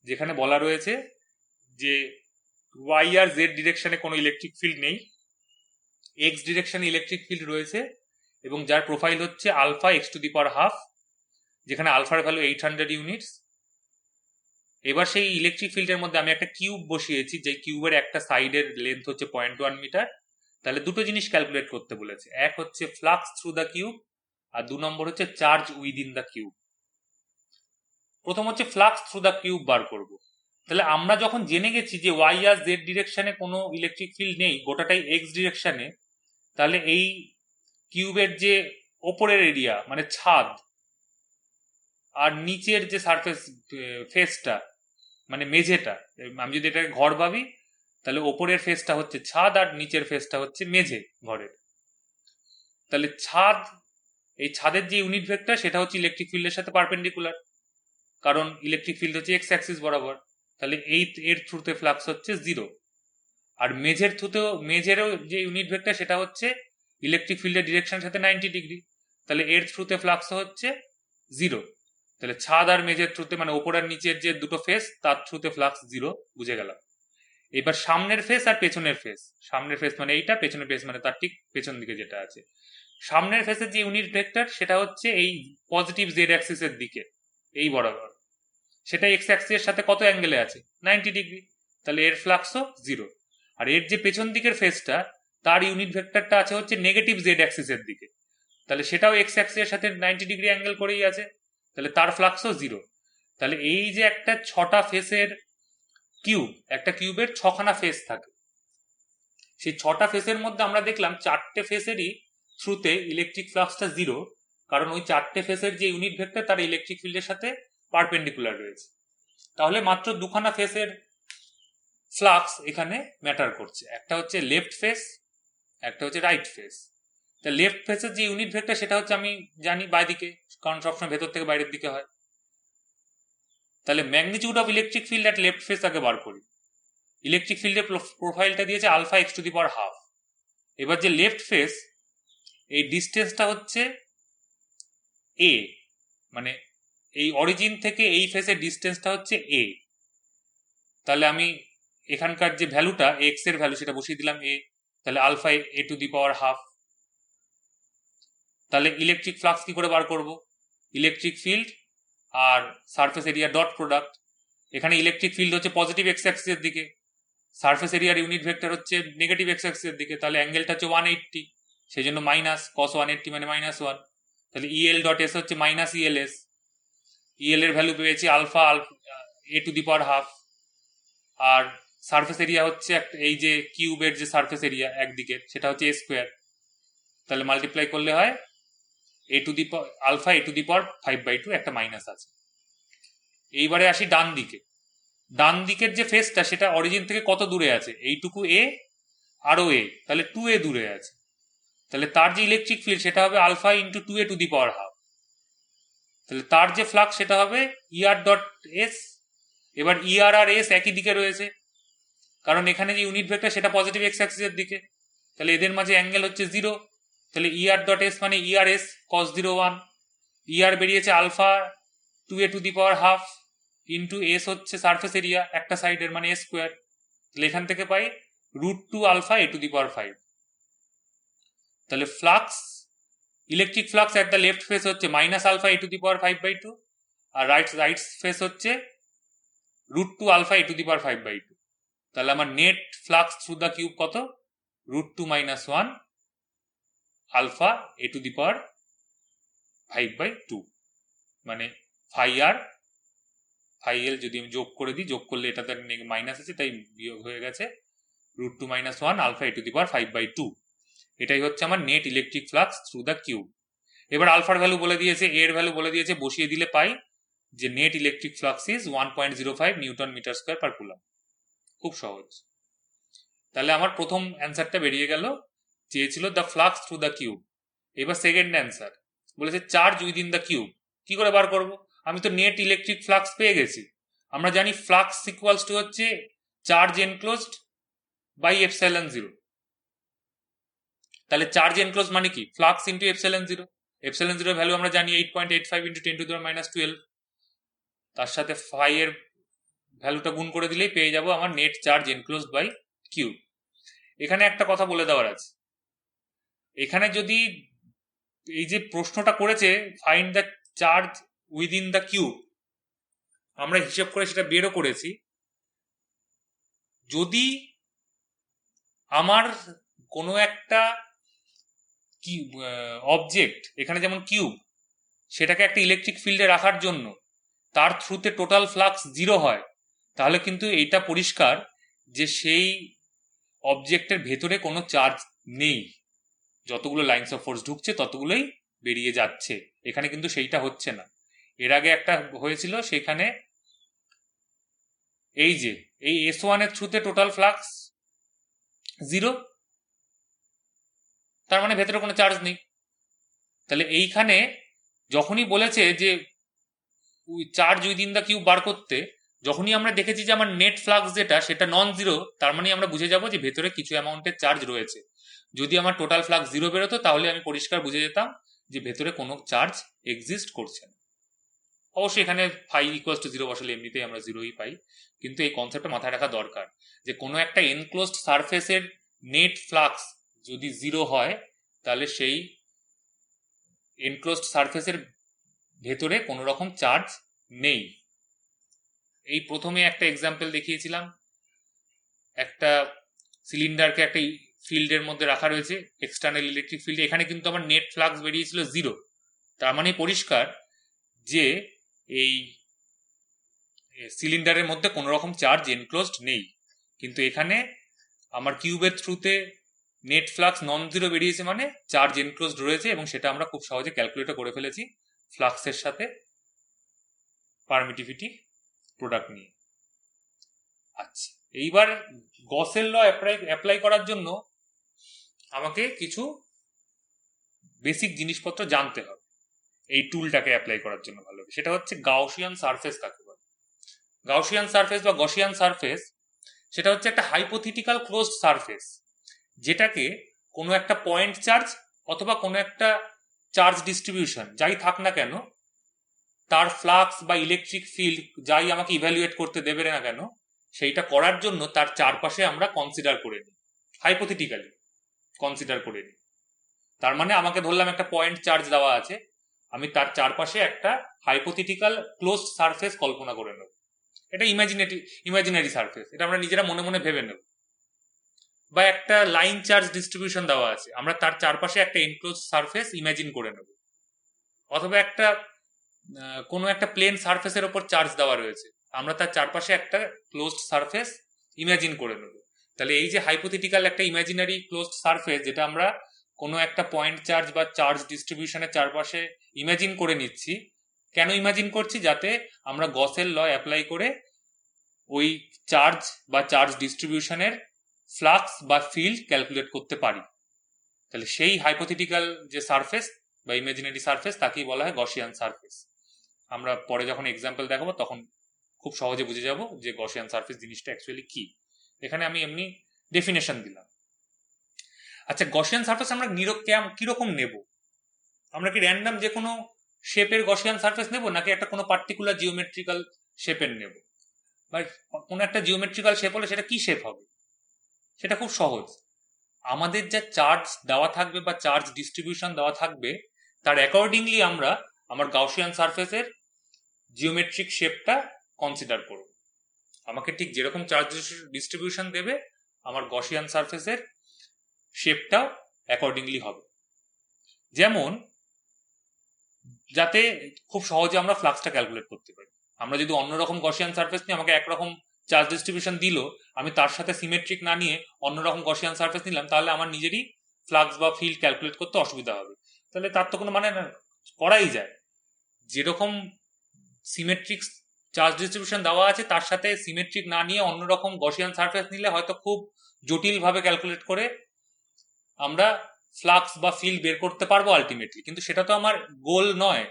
যেখানে বলা রয়েছে যে ওয়াই আর জেড ডিরেকশনে কোনো ইলেকট্রিক ফিল্ড নেই, এক্স ডিরেকশনে ইলেকট্রিক ফিল্ড রয়েছে এবং যার প্রোফাইল হচ্ছে alpha X to the power half, যেখানে আলফার ভ্যালু 800 ইউনিটস। এবার সেই ইলেকট্রিক ফিল্ডের মধ্যে আমি একটা কিউব বসিয়েছি, যে কিউবের একটা সাইডের লেন্থ হচ্ছে 0.1 মিটার। তাহলে দুটো জিনিস ক্যালকুলেট করতে বলেছে, এক হচ্ছে ফ্লাক্স থ্রু দ্য কিউব আর 2 নম্বর হচ্ছে চার্জ উইদিন দ্য কিউব। প্রথম হচ্ছে ফ্লাক্স থ্রু দ্য কিউব বার করব। তাহলে আমরা যখন জেনে গেছি যে ওয়াই আর জেড ডিরেকশনে কোনো ইলেকট্রিক ফিল্ড নেই, গোটাটাই এক্স ডিরেকশনে, তাহলে এই কিউবের যে ওপরের এরিয়া মানে ছাদ আর নিচের যে সারফেস ফেসটা মানে মেঝেটা, আমি যদি এটাকে ঘর ভাবি তাহলে ওপরের ফেসটা হচ্ছে ছাদ আর নিচের ফেসটা হচ্ছে মেঝে ঘরের। তাহলে ছাদ, এই ছাদের যে ইউনিট ভেক্টর সেটা হচ্ছে ইলেকট্রিক ফিল্ডের সাথে পারপেন্ডিকুলার, কারণ ইলেকট্রিক ফিল্ড হচ্ছে এক্স অ্যাক্সিস বরাবর। তাহলে এর থ্রুতে ফ্লাক্স হচ্ছে 0। আর মেঝেরও যে ইউনিট ভেক্টর সেটা হচ্ছে ইলেকট্রিক ফিল্ডের ডিরেকশনের সাথে 90 ডিগ্রি, তাহলে এর থ্রুতে ফ্লাক্স হচ্ছে 0। তাহলে ছাদ আর মেঝের থ্রুতে মানে ওপর আর নিচের যে দুটো ফেস তার থ্রুতে ফ্লাক্স 0, বুঝে গেলাম। এবার সামনের ফেস আর পেছনের ফেস, সামনের ফেস মানে এইটা, পেছনের ফেস মানে তার ঠিক পেছন দিকে যেটা আছে। সামনের ফেসের যে ইউনিট ভেক্টর সেটা হচ্ছে এই পজিটিভ জেড অ্যাক্সিসের দিকে, এই বরাবর, সেটা এক্স অ্যাক্সিসের সাথে কত অ্যাঙ্গেলে আছে? 90 ডিগ্রি। তাহলে এর ফ্লাক্সও 0। আর এর যে পেছন দিকের ফেসটা তার ইউনিট ভেক্টরটা আছে হচ্ছে নেগেটিভ জেড অ্যাক্সিসের দিকে, তাহলে সেটাও এক্স অ্যাক্সিসের সাথে 90 ডিগ্রি অ্যাঙ্গেল করেই আছে, তাহলে তার ফ্লাক্সও 0। তাহলে এই যে একটা 6টা ফেসের কিউব, একটা কিউবের 6খানা ফেস থাকে, সেই 6টা ফেসের মধ্যে আমরা দেখলাম 4টে ফেসেরই থ্রুতে ইলেকট্রিক ফ্লাক্সটা 0, কারণ ওই 4টে ফেসের যে ইউনিট ভেক্টর তার ইলেকট্রিক ফিল্ডের সাথে পারপেন্ডিকুলার রয়েছে। তাহলে মাত্র 2খানা ফেসের ফ্লাক্স এখানে ম্যাটার করছে, একটা হচ্ছে লেফট ফেস, একটা হচ্ছে রাইট ফেস। তা লেফট ফেসের যে ইউনিট ভেক্টর সেটা হচ্ছে আমি জানি বাইদিকে, কারণ সবসময় ভেতর থেকে বাইরের দিকে হয়। তাহলে magnitude of electric field at left face আগে বার করি। ইলেকট্রিক ফিল্ডের প্রোফাইলটা দিয়েছে alpha X to the power half. এবার যে লেফট ফেস, এই ডিস্টেন্সটা হচ্ছে এ, মানে এই অরিজিন থেকে এই ফেসের ডিস্টেন্সটা হচ্ছে এ। তাহলে আমি এখানকার যে ভ্যালুটা এক্স এর ভ্যালু সেটা বসিয়ে দিলাম এ, তাহলে alpha a to the power half. তাহলে ইলেকট্রিক ফ্লাক্স কি করে বার করব? ইলেকট্রিক ফিল্ড আর সারফেস এরিয়া ডট প্রোডাক্ট। এখানে ইলেকট্রিক ফিল্ড হচ্ছে পজিটিভ এক্স অ্যাক্সিসের দিকে, সারফেস এরিয়ার ইউনিট ভেক্টর হচ্ছে নেগেটিভ এক্স অ্যাক্সিসের দিকে, তাহলে অ্যাঙ্গেলটা হচ্ছে 180, সেই জন্য মাইনাস কস 180 মানে -1। তাহলে ইএল ডট এস হচ্ছে মাইনাস ইএলএস। ইএল এর ভ্যালু পেয়েছি alpha a to the power half. আর সারফেস এরিয়া হচ্ছে এই যে কিউবের যে সারফেস এরিয়া একদিকে সেটা হচ্ছে এ স্কোয়ার, তাহলে মাল্টিপ্লাই করলে হয় alpha a to the power 5/2, একটা মাইনাস আছে। এইবারে আসি ডান দিকে। ডান দিকের যে ফেসটা সেটা অরিজিন থেকে কত দূরে আছে? এইটুকু এ আরও এ, তাহলে 2a দূরে আছে। তাহলে তার যে ইলেকট্রিক ফিল্ড সেটা হবে alpha into 2a to the power half. তাহলে তার যে ফ্লাক্স সেটা হবে ইআর ডট এস। এবার ইআর আর এস একই দিকে রয়েছে, কারণ এখানে যে ইউনিট ভেক্টর সেটা পজিটিভ এক্স অ্যাক্সিসের দিকে, তাহলে এদের মাঝে অ্যাঙ্গেল হচ্ছে 0। তাহলে ইআর ডট এস মানে ইআর এস কস 0 1। ইআর বেরিয়েছে alpha 2a to the power half into S হচ্ছে সারফেস এরিয়া একটা সাইডের মানে এ স্কোয়ার। তাহলে এখান থেকে পাই √2 alpha a to the power 5। তাহলে ফ্লাক্স, electric flux at the left face হচ্ছে minus alpha a to the power 5/2, আর রাইট ফেস হচ্ছে √2 alpha a to the power 5/2। তাহলে আমার net flux through the cube কত? √2 - 1 alpha a to the power 5/2, মানে phi আর phi এল যদি আমি যোগ করে দিই, যোগ করলে এটাতে মাইনাস আছে তাই বিয়োগ হয়ে গেছে, √2 - 1 alpha a to the power 5/2। এটাই হচ্ছে আমার net electric flux through the cube. এবার আলফার ভ্যালু বলে দিয়েছে, এর ভ্যালু বলে দিয়েছে, বসিয়ে দিলে পাই যে net electric flux is 1.05 newton metre square per coulomb. খুব সহজ। তাহলে আমার প্রথম অ্যান্সারটা বেরিয়ে গেল, চেয়েছিল the flux through the cube. এবার সেকেন্ড অ্যান্সার বলেছে চার্জ উইদিন দ্য কিউব। কি করে বার করব? আমি তো নেট ইলেকট্রিক ফ্লাক্স পেয়ে গেছি। আমরা জানি ফ্লাক্স ইকুয়ালস টু হচ্ছে চার্জ এনক্লোজড বাই এপসাইলন 0। তাহলে চার্জ এনক্লোজ মানে কি? Flux into epsilon 0। Epsilon 0 value আমরা জানি 8.85 × 10⁻12। তার সাথে ফাই এর ভ্যালুটা গুণ করে দিলেই পেয়ে যাব আমার net charge enclosed by cube. এখানে একটা কথা বলে দেওয়ার আছে, এখানে যদি এই যে প্রশ্নটা করেছে find the charge within the cube, আমরা হিসেব করে সেটা বেরও করেছি। যদি আমার কোনো একটা অবজেক্ট, এখানে যেমন কিউব, সেটাকে একটা ইলেকট্রিক ফিল্ডে রাখার জন্য তার থ্রুতে টোটাল ফ্লাক্স 0 হয়, তাহলে কিন্তু এটা পরিষ্কার যে সেই অবজেক্টের ভেতরে কোনো চার্জ নেই। যতগুলো লাইন্স অফ ফোর্স ঢুকছে ততগুলোই বেরিয়ে যাচ্ছে। এখানে কিন্তু সেইটা হচ্ছে না। এর আগে একটা হয়েছিল, সেখানে এই যে এই S1 এর থ্রুতে টোটাল ফ্লাক্স 0, তার মানে ভেতরে কোনো চার্জ নেই। তাহলে এইখানে যখনই বলেছে যে চার্জ উইদিন দ্য কিউব বার করতে, যখনই আমরা দেখেছি যে আমার নেট ফ্লাক্স যেটা সেটা নন জিরো, তার মানে আমরা বুঝে যাব যে ভেতরে কিছু অ্যামাউন্টের চার্জ রয়েছে। যদি আমার টোটাল ফ্লাক্স 0 বেরোতো তাহলে আমি পরিষ্কার বুঝে যেতাম যে ভেতরে কোনো চার্জ এক্সিস্ট করছে না। অবশ্যই এখানে ফাই ইকুয়ালস টু 0 বসালে এমনিতেই আমরা 0ই পাই, কিন্তু এই কনসেপ্টটা মাথায় রাখা দরকার যে কোনো একটা এনক্লোজড সারফেসের নেট ফ্লাক্স যদি 0 হয়, তাহলে সেই এনক্লোজড সারফেসের ভেতরে কোনো রকম চার্জ নেই। এই প্রথমে একটা এক্সাম্পল দেখিয়েছিলাম, একটা সিলিন্ডারকে একটা ফিল্ডের মধ্যে রাখা রয়েছে, এক্সটার্নাল ইলেকট্রিক ফিল্ডে। এখানে কিন্তু আমার নেট ফ্লাক্স বেরিয়েছিল 0। তার মানে পরিষ্কার যে এই সিলিন্ডারের মধ্যে কোনো রকম চার্জ এনক্লোজড নেই। কিন্তু এখানে আমার কিউবের থ্রুতে নেট ফ্লাক্স নন জিরো বেরিয়েছে, মানে চার্জ এনক্লোজড রয়েছে, এবং সেটা আমরা খুব সহজে ক্যালকুলেট করে ফেলেছি ফ্লাক্সের সাথে পারমিটিভিটি প্রোডাক্ট নিয়ে। আচ্ছা, এইবার গসের ল অ্যাপ্লাই করার জন্য আমাকে কিছু বেসিক জিনিসপত্র জানতে হবে এই টুলটাকে অ্যাপ্লাই করার জন্য ভালো। সেটা হচ্ছে গাউসিয়ান সারফেস কাকে বলে। গাউসিয়ান সারফেস বা গসিয়ান সারফেস সেটা হচ্ছে একটা হাইপোথেটিক্যাল ক্লোজড সারফেস, যেটাকে কোনো একটা পয়েন্ট চার্জ অথবা কোনো একটা চার্জ ডিস্ট্রিবিউশন যাই থাক না কেন, তার ফ্লাক্স বা ইলেকট্রিক ফিল্ড যাই আমাকে ইভ্যালুয়েট করতে দেবে না কেন, সেইটা করার জন্য তার চারপাশে আমরা কনসিডার করে নিই, হাইপোথেটিক্যালি কনসিডার করে নিই। তার মানে আমাকে ধরলাম একটা পয়েন্ট চার্জ দেওয়া আছে, আমি তার চারপাশে একটা হাইপোথেটিক্যাল ক্লোজড সারফেস কল্পনা করে নেব। এটা ইমাজিনারি সারফেস, এটা আমরা নিজেরা মনে মনে ভেবে নেব। বা একটা লাইন চার্জ ডিস্ট্রিবিউশন দেওয়া আছে, আমরা তার চারপাশে একটা এনক্লোজ সারফেস ইমাজিন করে নেব। অথবা একটা কোনো একটা প্লেন সারফেসের ওপর চার্জ দেওয়া রয়েছে, আমরা তার চারপাশে একটা ক্লোজড সারফেস ইমাজিন করে নেব। তাহলে এই যে হাইপোথেটিক্যাল একটা ইমাজিনারি ক্লোজড সারফেস, যেটা আমরা কোনো একটা পয়েন্ট চার্জ বা চার্জ ডিস্ট্রিবিউশনের চারপাশে ইমাজিন করে নিচ্ছি, কেন ইমাজিন করছি? যাতে আমরা গসের ল অ্যাপ্লাই করে ওই চার্জ বা চার্জ ডিস্ট্রিবিউশনের ফ্লাক্স বা ফিল্ড ক্যালকুলেট করতে পারি। তাহলে সেই হাইপোথেটিক্যাল যে সারফেস বা ইমাজিনারি সারফেস তাকেই বলা হয় গসিয়ান সারফেস। আমরা পরে যখন এক্সাম্পল দেখাবো তখন খুব সহজে বুঝে যাব যে গসিয়ান সারফেস জিনিসটা অ্যাকচুয়ালি কি। এখানে আমি এমনি ডেফিনেশন দিলাম। আচ্ছা, গসিয়ান সারফেস আমরা কিরকম নেব? আমরা কি র্যান্ডম যে কোনো শেপের গসিয়ান সারফেস নেব, নাকি একটা কোনো পার্টিকুলার জিওমেট্রিক্যাল শেপের নেব? বা কোনো একটা জিওমেট্রিক্যাল শেপ হলে সেটা কি শেপ হবে? সেটা খুব সহজ। আমাদের যা চার্জ দেওয়া থাকবে বা চার্জ ডিস্ট্রিবিউশন দেওয়া থাকবে, তার অ্যাকর্ডিংলি আমরা আমার গাউসিয়ান সারফেসের জিওমেট্রিক শেপটা কনসিডার করব। আমাকে ঠিক যেরকম চার্জ ডিস্ট্রিবিউশন দেবে আমার গসিয়ান সারফেসের শেপটাও অ্যাকর্ডিংলি হবে। যেমন যাতে খুব সহজে আমরা ফ্লাক্সটা ক্যালকুলেট করতে পারি। আমরা যদি অন্যরকম গসিয়ান সারফেস নিয়ে আমাকে একরকম চার্জ ডিস্ট্রিবিউশন দিল, আমি তার সাথে সিমেট্রিক না নিয়ে অন্যরকম গসিয়ান সারফেস নিলাম, তাহলে আমার নিজেরই ফ্লাক্স বা ফিল্ড ক্যালকুলেট করতে অসুবিধা হবে। তাহলে তার তো কোনো মানে না, করাই যায়। যেরকম সিমেট্রিক চার্জ ডিস্ট্রিবিউশন দেওয়া আছে তার সাথে সিমেট্রিক না নিয়ে অন্যরকম গসিয়ান সারফেস নিলে হয়তো খুব জটিলভাবে ক্যালকুলেট করে আমরা ফ্লাক্স বা ফিল্ড বের করতে পারবো আলটিমেটলি, কিন্তু সেটা তো আমার গোল নয়।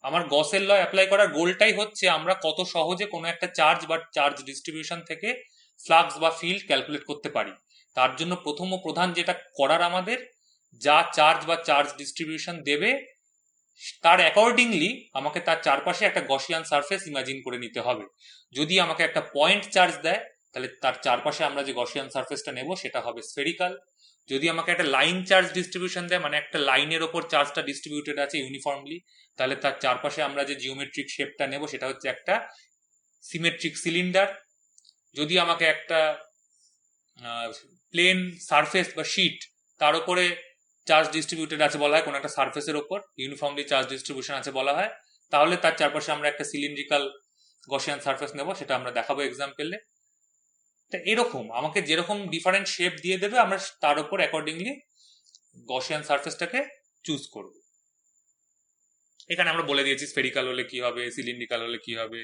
আমার গসের ল অ্যাপ্লাই করার গোলটাই হচ্ছে আমরা কত সহজে কোনো একটা চার্জ বা চার্জ ডিস্ট্রিবিউশন থেকে ফ্লাক্স বা ফিল্ড ক্যালকুলেট করতে পারি। তার জন্য প্রথম ও প্রধান যেটা করার আমাদের, যা চার্জ বা চার্জ ডিস্ট্রিবিউশন দেবে তার অ্যাকর্ডিংলি আমাকে তার চারপাশে একটা গসিয়ান সারফেস ইমাজিন করে নিতে হবে। যদি আমাকে একটা পয়েন্ট চার্জ দেয় তাহলে তার চারপাশে আমরা যে গসিয়ান সারফেসটা নেব সেটা হবে স্ফেরিক্যাল। যদি আমাকে একটা লাইন চার্জ ডিস্ট্রিবিউশন দেয়, মানে একটা লাইনের ওপর চার্জটা ডিস্ট্রিবিউটেড আছে ইউনিফর্মলি, তাহলে তার চারপাশে আমরা যে জিওমেট্রিক শেপটা নেব সেটা হচ্ছে একটা সিমেট্রিক সিলিন্ডার। যদি আমাকে একটা প্লেন সারফেস বা শিট, তার উপরে চার্জ ডিস্ট্রিবিউটেড আছে বলা হয়, কোনো একটা সারফেসের ওপর ইউনিফর্মলি চার্জ ডিস্ট্রিবিউশন আছে বলা হয়, তাহলে তার চারপাশে আমরা একটা সিলিন্ড্রিক্যাল গসিয়ান সারফেস নেব, সেটা আমরা দেখাবো এক্সাম্পলে। তো এরকম আমাকে যেরকম ডিফারেন্ট শেপ দিয়ে দেবে আমরা তার উপর অ্যাকর্ডিংলি গসিয়ান সারফেসটাকে চুজ করব। এখানে আমরা বলে দিয়েছি স্ফেরিক্যাল হলে কি হবে, সিলিন্ড্রিক্যাল হলে কি হবে।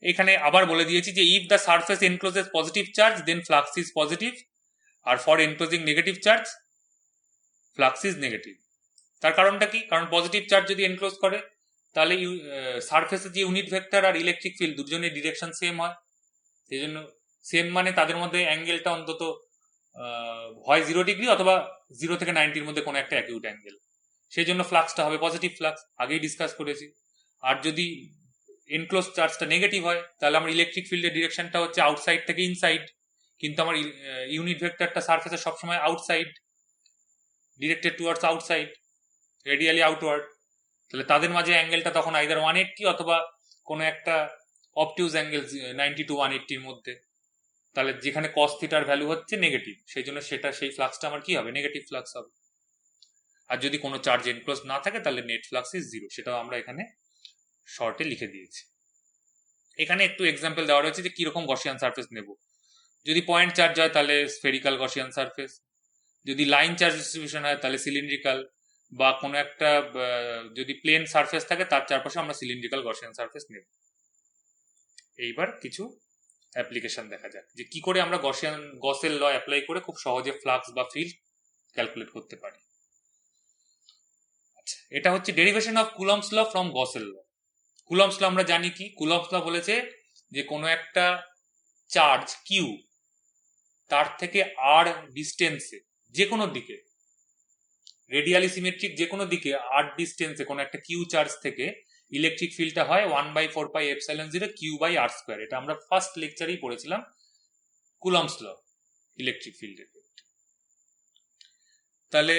এখানে আবার বলে দিয়েছি যে if the surface encloses positive charge then flux is positive, আর for enclosing negative charge flux is negative. তার কারণটা কি? কারণ পজিটিভ চার্জ যদি এনক্লোজ করে তাহলে সারফেসে যে ইউনিট ভেক্টর আর ইলেকট্রিক ফিল্ড দুজনের ডিরেকশন সেম হয়। সেই জন্য সেম মানে তাদের মধ্যে অ্যাঙ্গেলটা অন্তত হয় 0 ডিগ্রি অথবা 0 থেকে 90-র মধ্যে কোনো একটা অ্যাকিউট অ্যাঙ্গেল। সেই জন্য ফ্লাক্সটা হবে পজিটিভ ফ্লাক্স, আগেই ডিসকাস করেছি। আর যদি এনক্লোজ চার্জটা নেগেটিভ হয় তাহলে আমার ইলেকট্রিক ফিল্ডের ডিরেকশনটা হচ্ছে আউটসাইড থেকে ইনসাইড, কিন্তু আমার ইউনিট ভেক্টরটা সারফেসে সবসময় outside, directed towards outside, radially outward. তাহলে তাদের মাঝে অ্যাঙ্গেলটা তখন আইদার 180 অথবা কোনো একটা অবটিউজ অ্যাঙ্গেল 90 to 180-র মধ্যে। তাহলে যেখানে কস থিটার ভ্যালু হচ্ছে নেগেটিভ, সেই জন্য সেটা সেই ফ্লাক্সটা আমার কি হবে? নেগেটিভ ফ্লাক্স হবে। আর যদি কোনো চার্জ এনক্লোজ না থাকে তাহলে নেট ফ্লাক্স ইজ 0, সেটাও আমরা এখানে শর্টে লিখে দিয়েছি। এখানে একটু এক্সাম্পল দেওয়া রয়েছে যে কিরকম গসিয়ান সারফেস নেব। যদি পয়েন্ট চার্জ হয় তাহলে স্ফেরিক্যাল গসিয়ান সারফেস, যদি লাইন চার্জ ডিস্ট্রিবিউশন হয় তাহলে সিলিন্ড্রিক্যাল, বা কোনো একটা যদি প্লেন সারফেস থাকে তার চারপাশে আমরা সিলিন্ড্রিক্যাল গসিয়ান সারফেস নেব। এইবার কিছু অ্যাপ্লিকেশন দেখা যাক যে কি করে আমরা গসের ল অ্যাপ্লাই করে খুব সহজে ফ্লাক্স বা ফিল্ড ক্যালকুলেট করতে পারি। আচ্ছা, এটা হচ্ছে derivation of Coulomb's law from গসের ল। কুলম্বস ল আমরা জানি কি? কুলম্বস ল বলেছে যে কোনো একটা চার্জ কিউ তার থেকে আর ডিস্টেন্সে যে কোনো দিকে, রেডিয়ালি সিমেট্রিক যে কোনো দিকে আর ডিস্টেন্সে কোনো একটা কিউ চার্জ থেকে ইলেকট্রিক ফিল্ডটা হয় 1/4πε0 Q/r²। এটা আমরা ফার্স্ট লেকচারেই পড়েছিলাম, কুলম্বস ল ইলেকট্রিক ফিল্ডের। তাহলে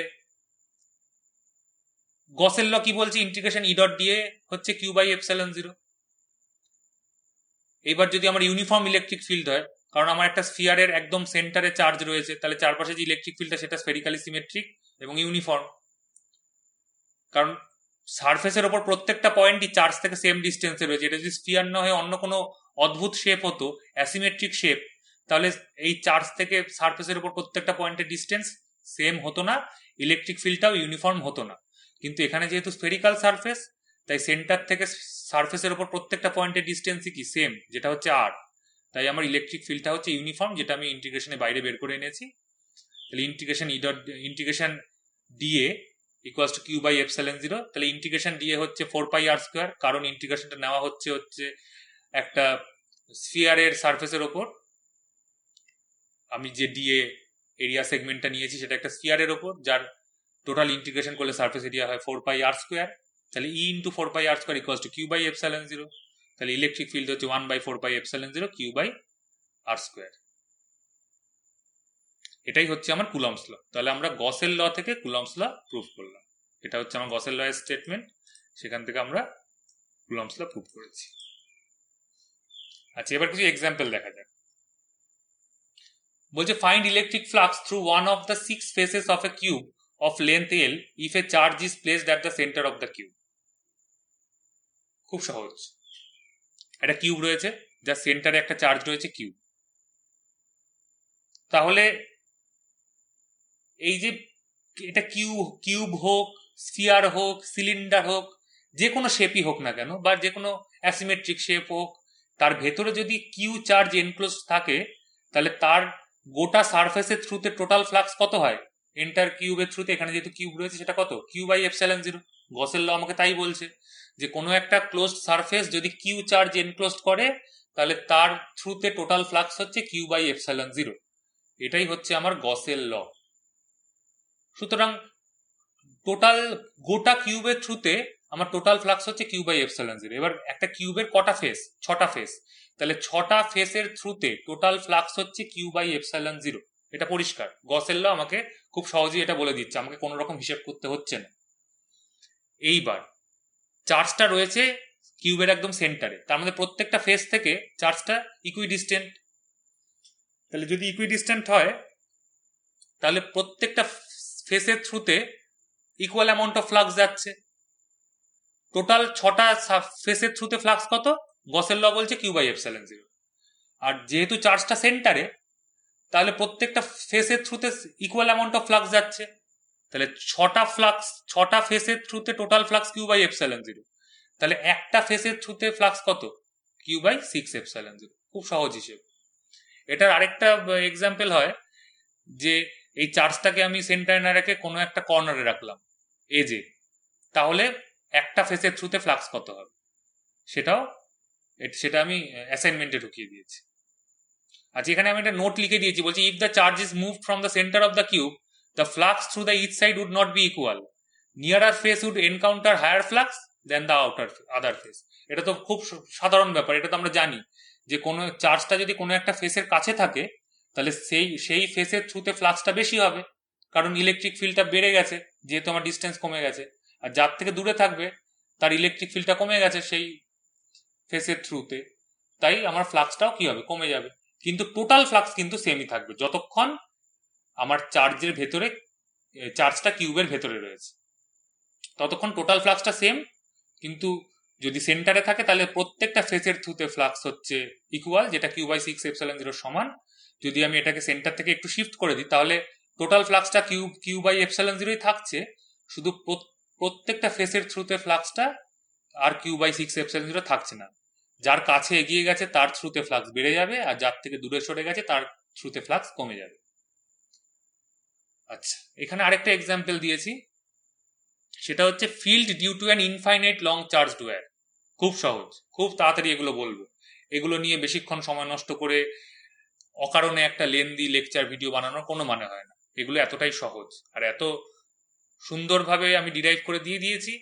গসের ল কি বলছে? ইন্টিগ্রেশন ই ডট ডিএ হচ্ছে Q/ε0। এইবার যদি আমার ইউনিফর্ম ইলেকট্রিক ফিল্ড হয়, কারণ আমার একটা স্ফিয়ারের একদম সেন্টারে চার্জ রয়েছে, তাহলে চারপাশে যে ইলেকট্রিক ফিল্ডটা সেটা স্ফেরিক্যালি সিমেট্রিক এবং ইউনিফর্ম। কারণ সারফেসের ওপর প্রত্যেকটা পয়েন্টই চার্জ থেকে সেম ডিস্টেন্সে রয়েছে। এটা যদি স্ফিয়ার না হয়ে অন্য কোনো অদ্ভুত শেপ হতো, অ্যাসিমেট্রিক শেপ, তাহলে এই চার্জ থেকে সারফেসের ওপর প্রত্যেকটা পয়েন্টের ডিস্টেন্স সেম হতো না, ইলেকট্রিক ফিল্ডটাও ইউনিফর্ম হতো না। কিন্তু এখানে যেহেতু স্ফেরিক্যাল সারফেস, তাই সেন্টার থেকে সারফেসের ওপর প্রত্যেকটা পয়েন্টের ডিস্টেন্সই কি সেম, যেটা হচ্ছে আর। তাই আমার ইলেকট্রিক ফিল্ডটা হচ্ছে ইউনিফর্ম, যেটা আমি ইন্টিগ্রেশনের বাইরে বের করে এনেছি। তাহলে integration DA equals to Q/ε0। তাহলে ইন্টিগ্রেশন ডিএ হচ্ছে 4πr², কারণ ইন্টিগ্রেশনটা নেওয়া হচ্ছে একটা স্ফিয়ারের সারফেসের ওপর। আমি যে ডিএ এরিয়া সেগমেন্টটা নিয়েছি সেটা একটা স্ফিয়ারের ওপর, যার টোটাল ইন্টিগ্রেশন করলে সারফেস এরিয়া হয় 4πr²। তাহলে E × 4πr² equals to Q/ε0। তাহলে ইলেকট্রিক ফিল্ড হচ্ছে 1/4πε0 Q/r²। এটাই হচ্ছে আমার কুলম্বস ল। তাহলে আমরা গসের ল থেকে কুলম্বস ল প্রুফ করলাম। এটা হচ্ছে আমার গসের ল এর স্টেটমেন্ট, সেখান থেকে আমরা কুলম্বস ল প্রুফ করেছি। আচ্ছা, এবার কিছু এক্সাম্পল দেখা যাক। বলছে find electric flux through one of the 6 faces of a cube of length L if a charge is placed at the centre of the cube. খুব সহজ। একটা কিউব রয়েছে, যার সেন্টারে একটা চার্জ রয়েছে কিউব। তাহলে এই যে এটা কিউব হোক, স্ফিয়ার হোক, সিলিন্ডার হোক, যে কোনো শেপই হোক না কেন, বা যে কোনো অ্যাসিমেট্রিক শেপ হোক, তার ভেতরে যদি কিউ চার্জ এনক্লোজ থাকে, তাহলে তার গোটা সারফেসের থ্রুতে টোটাল ফ্লাক্স কত হয়? এন্টার কিউবের থ্রুতে, এখানে যেহেতু কিউব রয়েছে, সেটা কত? Q by epsilon zero. গসের ল আমাকে তাই বলছে যে কোনো একটা ক্লোজড সারফেস যদি কিউ চার্জ এনক্লোজ করে, তাহলে তার থ্রুতে টোটাল ফ্লাক্স হচ্ছে কিউ বাই এপসাইলন জিরো। এটাই হচ্ছে আমার গসের ল। সুতরাং টোটাল গোটা কিউবের থ্রুতে আমার টোটাল ফ্লাক্স হচ্ছে কিউ বাই এপসাইলন জিরো। এবার একটা কিউবের কটা ফেস? 6টা ফেস। তাহলে 6টা ফেসের থ্রুতে টোটাল ফ্লাক্স হচ্ছে কিউ বাই এপসাইলন জিরো। এটা পরিষ্কার। গসের ল আমাকে খুব সহজেই এটা বলে দিচ্ছে, আমাকে কোনো রকম হিসেব করতে হচ্ছে না। এইবার চার্জটা রয়েছে কিউবের একদম সেন্টারে, তার মধ্যে প্রত্যেকটা ফেস থেকে চার্জটা ইকুইডিস্টেন্ট। তাহলে যদি ইকুইডিস্টেন্ট হয়, তাহলে প্রত্যেকটা ফেসের থ্রুতে ইকুয়াল অ্যামাউন্ট অফ ফ্লাক্স যাচ্ছে। টোটাল 6টা ফেসের থ্রুতে ফ্লাক্স কত? গসের ল বলছে কিউ বাই এপসাইলন জিরো। আর যেহেতু চার্জটা সেন্টারে, তাহলে প্রত্যেকটা ফেসের থ্রুতে ইকুয়াল অ্যামাউন্ট অফ ফ্লাক্স যাচ্ছে। তাহলে 6টা ফেসের থ্রুতে total flux Q by epsilon zero. তাহলে একটা ফেসের থ্রুতে ফ্লাক্স কত? Q by 6 epsilon zero. খুব সহজ হিসেব। এটার আরেকটা এক্সাম্পল হয় যে এই চার্জটাকে আমি সেন্টারে না রেখে কোনো একটা কর্নারে রাখলাম, এজে, তাহলে একটা ফেসের থ্রুতে ফ্লাক্স কত হবে? সেটা আমি অ্যাসাইনমেন্টে ঢুকিয়ে দিয়েছি। আচ্ছা, এখানে আমি একটা নোট লিখে দিয়েছি, বলছি if the charge is moved from the centre of the cube, the flux through the each side would not be equal. Nearer face would encounter higher flux than the other face. এটা তো খুব সাধারণ ব্যাপার, এটা তো আমরা জানি যে কোনো চার্জটা যদি কোনো একটা ফেসের কাছে থাকে, তাহলে সেই ফেসের থ্রুতে ফ্লাক্সটা বেশি হবে, কারণ ইলেকট্রিক ফিল্ডটা বেড়ে গেছে যেহেতু আমার ডিস্টেন্স কমে গেছে। আর যার থেকে দূরে থাকবে তার ইলেকট্রিক ফিল্ডটা কমে গেছে সেই ফেসের থ্রুতে, তাই আমার ফ্লাক্সটাও কি হবে? কমে যাবে। কিন্তু টোটাল ফ্লাক্স কিন্তু সেমই থাকবে যতক্ষণ আমার চার্জের ভেতরে, চার্জটা কিউবের ভেতরে রয়েছে, ততক্ষণ টোটাল ফ্লাক্সটা সেম। কিন্তু যদি সেন্টারে থাকে, তাহলে প্রত্যেকটা ফেসের থ্রুতে ফ্লাক্স হচ্ছে ইকুয়াল, যেটা কিউ বাই 6 এপসাইলন জিরো সমান। যদি আমি এটাকে সেন্টার থেকে একটু শিফট করে দিই, তাহলে টোটাল ফ্লাক্সটা কিউ বাই এপসাইলন জিরোই থাকছে, শুধু প্রত্যেকটা ফেসের থ্রুতে ফ্লাক্সটা আর কিউ বাই 6 এপসাইলন জিরো থাকছে না। যার কাছে এগিয়ে গেছে তার থ্রুতে ফ্লাক্স বেড়ে যাবে, আর যার থেকে দূরে সরে গেছে তার থ্রুতে ফ্লাক্স কমে যাবে। আচ্ছা, এখানে আরেকটা এক্সাম্পল দিয়েছি, সেটা হচ্ছে field due to an infinite long charged wire. খুব সহজ, খুব তাড়াতাড়ি এগুলো বলবো। এগুলো নিয়ে বেশিক্ষণ সময় নষ্ট করে অকারণে একটা লেন্দি লেকচার ভিডিও বানানোর কোনো মানে হয় না। এগুলো এতটাই সহজ আর এত সুন্দরভাবে আমি ডিরাইভ করে দিয়ে দিয়েছি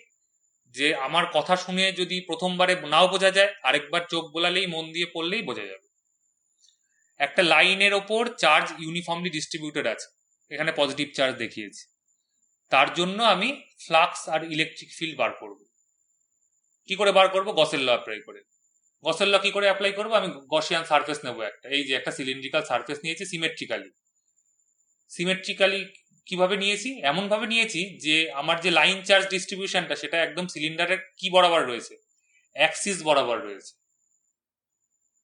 যে আমার কথা শুনে যদি প্রথমবারে নাও বোঝা যায়, আরেকবার চোখ বোলালেই, মন দিয়ে পড়লেই বোঝা যাবে। একটা লাইনের ওপর চার্জ ইউনিফর্মলি ডিস্ট্রিবিউটেড আছে, এখানে পজিটিভ চার্জ দেখিয়েছি। তার জন্য আমি ফ্লাক্স আর ইলেকট্রিক ফিল্ড বার করব। কি করে বার করব? গসের ল অ্যাপ্লাই করে। গসের ল কি করে অ্যাপ্লাই করব? আমি গসিয়ান সারফেস নেব একটা, এই যে একটা সিলিন্ড্রিক্যাল সারফেস নিয়েছি সিমেট্রিক্যালি। কিভাবে নিয়েছি? এমন ভাবে নিয়েছি যে আমার যে লাইন চার্জ ডিস্ট্রিবিউশনটা, সেটা একদম সিলিন্ডারের কি বরাবর রয়েছে? অ্যাক্সিস বরাবর রয়েছে।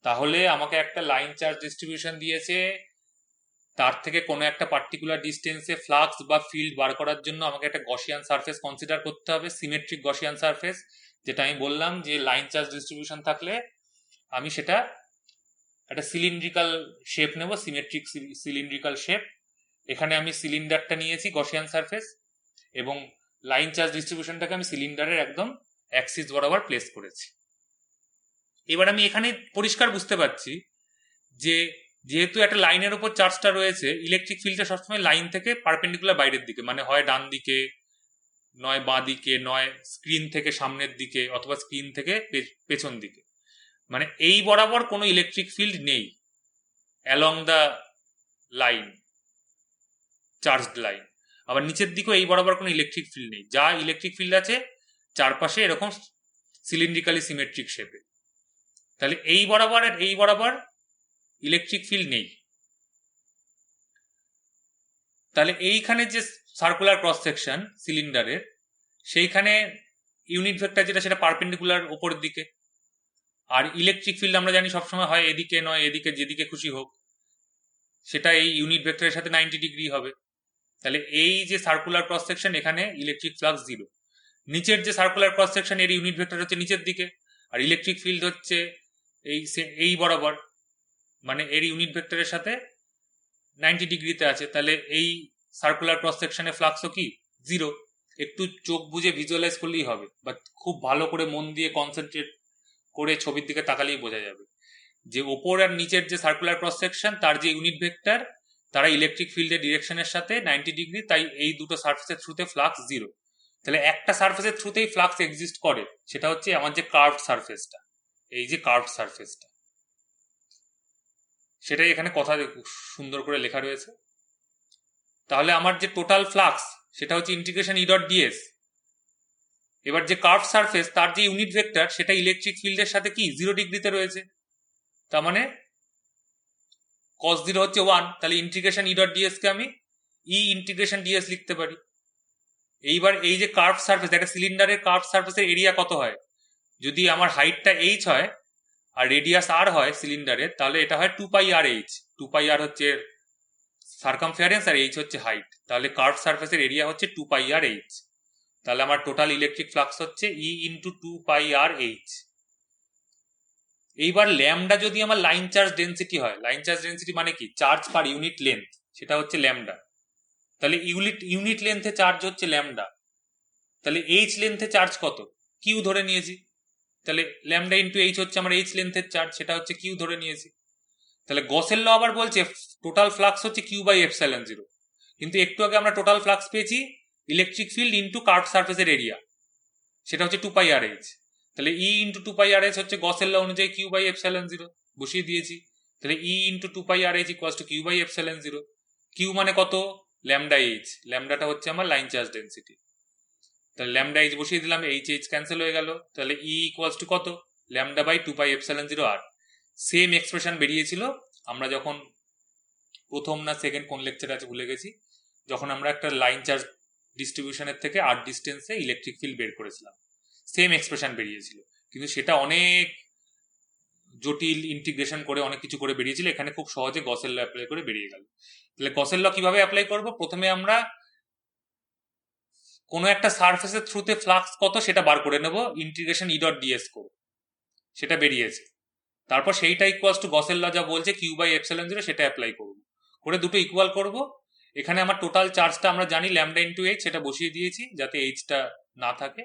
তাহলে আমাকে একটা লাইন চার্জ ডিস্ট্রিবিউশন দিয়েছে, তার থেকে কোনো একটা পার্টিকুলার ডিস্টেন্সে ফ্লাক্স বা ফিল্ড বার করার জন্য আমাকে একটা গসিয়ান সারফেস কনসিডার করতে হবে, সিমেট্রিক গসিয়ান সারফেস। যেটা আমি বললাম যে লাইন চার্জ ডিস্ট্রিবিউশন থাকলে আমি সেটা একটা সিলিন্ড্রিক্যাল শেপ নেব, সিমেট্রিক সিলিন্ড্রিক্যাল শেপ। এখানে আমি সিলিন্ডারটা নিয়েছি গসিয়ান সারফেস, এবং লাইন চার্জ ডিস্ট্রিবিউশনটাকে আমি সিলিন্ডারের একদম অ্যাক্সিস বরাবর প্লেস করেছি। এবার আমি এখানে পরিষ্কার বুঝতে পারছি যে যেহেতু একটা লাইনের উপর চার্জটা রয়েছে, ইলেকট্রিক ফিল্ডটা সবসময় লাইন থেকে পারপেন্ডিকুলার বাইরের দিকে, মানে হয় ডান দিকে, নয় বাঁ দিকে, নয় স্ক্রিন থেকে সামনের দিকে, অথবা স্ক্রিন থেকে পেছন দিকে। মানে এই বরাবর কোনো ইলেকট্রিক ফিল্ড নেই along the line, charged line. আবার নিচের দিকেও এই বরাবর কোনো ইলেকট্রিক ফিল্ড নেই। যা ইলেকট্রিক ফিল্ড আছে চারপাশে এরকম সিলিন্ড্রিক্যালি সিমেট্রিক শেপে। তাহলে এই বরাবর আর এই বরাবর ইলেকট্রিক ফিল্ড নেই। তাহলে এইখানে যে সার্কুলার ক্রস সেকশন সিলিন্ডারের, সেইখানে ইউনিট ভেক্টর যেটা সেটা পারপেন্ডিকুলার ওপরের দিকে, আর ইলেকট্রিক ফিল্ড আমরা জানি সবসময় হয় এদিকে নয় এদিকে, যেদিকে খুশি হোক সেটা এই ইউনিট ভেক্টরের সাথে 90 ডিগ্রি হবে। তাহলে এই যে সার্কুলার ক্রস সেকশন, এখানে ইলেকট্রিক ফ্লাক্স 0। নিচের যে সার্কুলার ক্রস সেকশন এর ইউনিট ভেক্টর হচ্ছে নিচের দিকে, আর ইলেকট্রিক ফিল্ড হচ্ছে এই বরাবর, মানে এর ইউনিট ভেক্টরের সাথে 90 ডিগ্রিতে আছে। তাহলে এই সার্কুলার ক্রস সেকশনে ফ্লাক্সও কি 0। একটু চোখ বুঝে ভিজুয়ালাইজ করলেই হবে, বা খুব ভালো করে মন দিয়ে কনসেন্ট্রেট করে ছবির দিকে তাকালেই বোঝা যাবে যে ওপর আর নিচের যে সার্কুলার ক্রস সেকশন তার যে ইউনিট ভেক্টর তারা ইলেকট্রিক ফিল্ডের ডিরেকশনের সাথে 90 ডিগ্রি, তাই এই দুটো সার্ফেসের থ্রুতে ফ্লাক্স 0। তাহলে একটা সার্ফেসের থ্রুতেই ফ্লাক্স এক্সিস্ট করে, সেটা হচ্ছে আমার যে কার্ভড সার্ফেসটা, এই যে কার্ভড সার্ফেসটা, সেটাই এখানে কথা সুন্দর করে লেখা রয়েছে। তাহলে আমার যে টোটাল ফ্লাক্স সেটা হচ্ছে ইন্টিগ্রেশন ই ডট ডিএস। এবার যে কার্ভ সারফেস তার যে ইউনিট ভেক্টর সেটা ইলেকট্রিক ফিল্ডের সাথে কি 0 ডিগ্রিতে রয়েছে, তার মানে cos 0 হচ্ছে 1। তাহলে ইন্টিগ্রেশন ই ডট ডিএস কে আমি ই ইন্টিগ্রেশন ডিএস লিখতে পারি। এইবার এই যে কার্ভ সারফেস, একটা সিলিন্ডারের কার্ভ সারফেসের এরিয়া কত হয়, যদি আমার হাইটটা এইচ হয় আর রেডিয়াস আর হয় সিলিন্ডারের, তাহলে এটা হয় 2 পাই আর এইচ। 2 পাই আর হচ্ছে সার্কামফারেন্স আর এইচ হচ্ছে হাইট, তাহলে কার্ভ সারফেসের এরিয়া হচ্ছে 2 পাই আর এইচ। তাহলে আমার টোটাল ইলেকট্রিক ফ্লাক্স হচ্ছে ই ইন্টু 2 পাই আর এইচ। এইবার ল্যামডা যদি আমার লাইন চার্জ ডেন্সিটি হয়, লাইন চার্জ ডেন্সিটি মানে কি, চার্জ পার ইউনিট লেন্থ, সেটা হচ্ছে ল্যামডা। তাহলে ইউনিট লেন্থে চার্জ হচ্ছে ল্যামডা, তাহলে এইচ লেন্থে চার্জ কত, কিউ ধরে নিয়েছি। তাহলে ল্যামডা ইন্টু এইচ হচ্ছে আমার এইচ লেন্থের চার্জ, সেটা হচ্ছে কিউ ধরে নিয়েছি। তাহলে গসের ল আবার বলছে টোটাল ফ্লাক্স হচ্ছে কিউ বাই এপসাইলন 0, কিন্তু একটু আগে আমরা টোটাল ফ্লাক্স পেয়েছি ইলেকট্রিক ফিল্ড ইন্টু কার্ভ সারফেসের এরিয়া, সেটা হচ্ছে 2 পাই আর এইচ। তাহলে E into 2 pi r H হচ্ছে গসের ল অনুযায়ী কিউ বাই এপসাইলন 0 বসিয়ে দিয়েছি। তাহলে E into 2 pi r H equals to Q by epsilon 0। Q মানে কত, ল্যামডা এইচ, ল্যামডাটা হচ্ছে আমার লাইন চার্জ ডেন্সিটি। তাহলে ল্যামডা এইচ বসিয়ে দিলাম, এইচ এইচ ক্যান্সেল হয়ে গেল। তাহলে ই ইকুয়ালস টু কত, lambda by 2 pi epsilon 0 r. Same expression বেরিয়েছিল আমরা যখন প্রথম না সেকেন্ড কোন লেকচার আছে ভুলে গেছি, যখন আমরা একটা লাইন চার্জ ডিস্ট্রিবিউশনের থেকে আর ডিস্টেন্সে ইলেকট্রিক ফিল্ড বের করেছিলাম, সেম এক্সপ্রেশন বেরিয়েছিল, কিন্তু সেটা অনেক জটিল ইন্টিগ্রেশন করে অনেক কিছু করে বেরিয়েছিল, এখানে খুব সহজে গসের ল অ্যাপ্লাই করে বেরিয়ে গেল। তাহলে গসের ল কিভাবে অ্যাপ্লাই করব, প্রথমে আমরা কোনো একটা সারফেসের থ্রুতে ফ্লাক্স কত সেটা বার করে নেব, ইন্টিগ্রেশন ই ডট ডিএস করে, সেটা বেরিয়েছে। তারপর সেইটা ইকুয়ালস টু গসের ল যা বলছে কিউ বাই এপসাইলন 0, সেটা অ্যাপ্লাই করব, করে দুটো ইকুয়াল করব। এখানে আমার টোটাল চার্জটা আমরা জানি ল্যামডা ইন্টু এইচ, সেটা বসিয়ে দিয়েছি যাতে এইচটা না থাকে,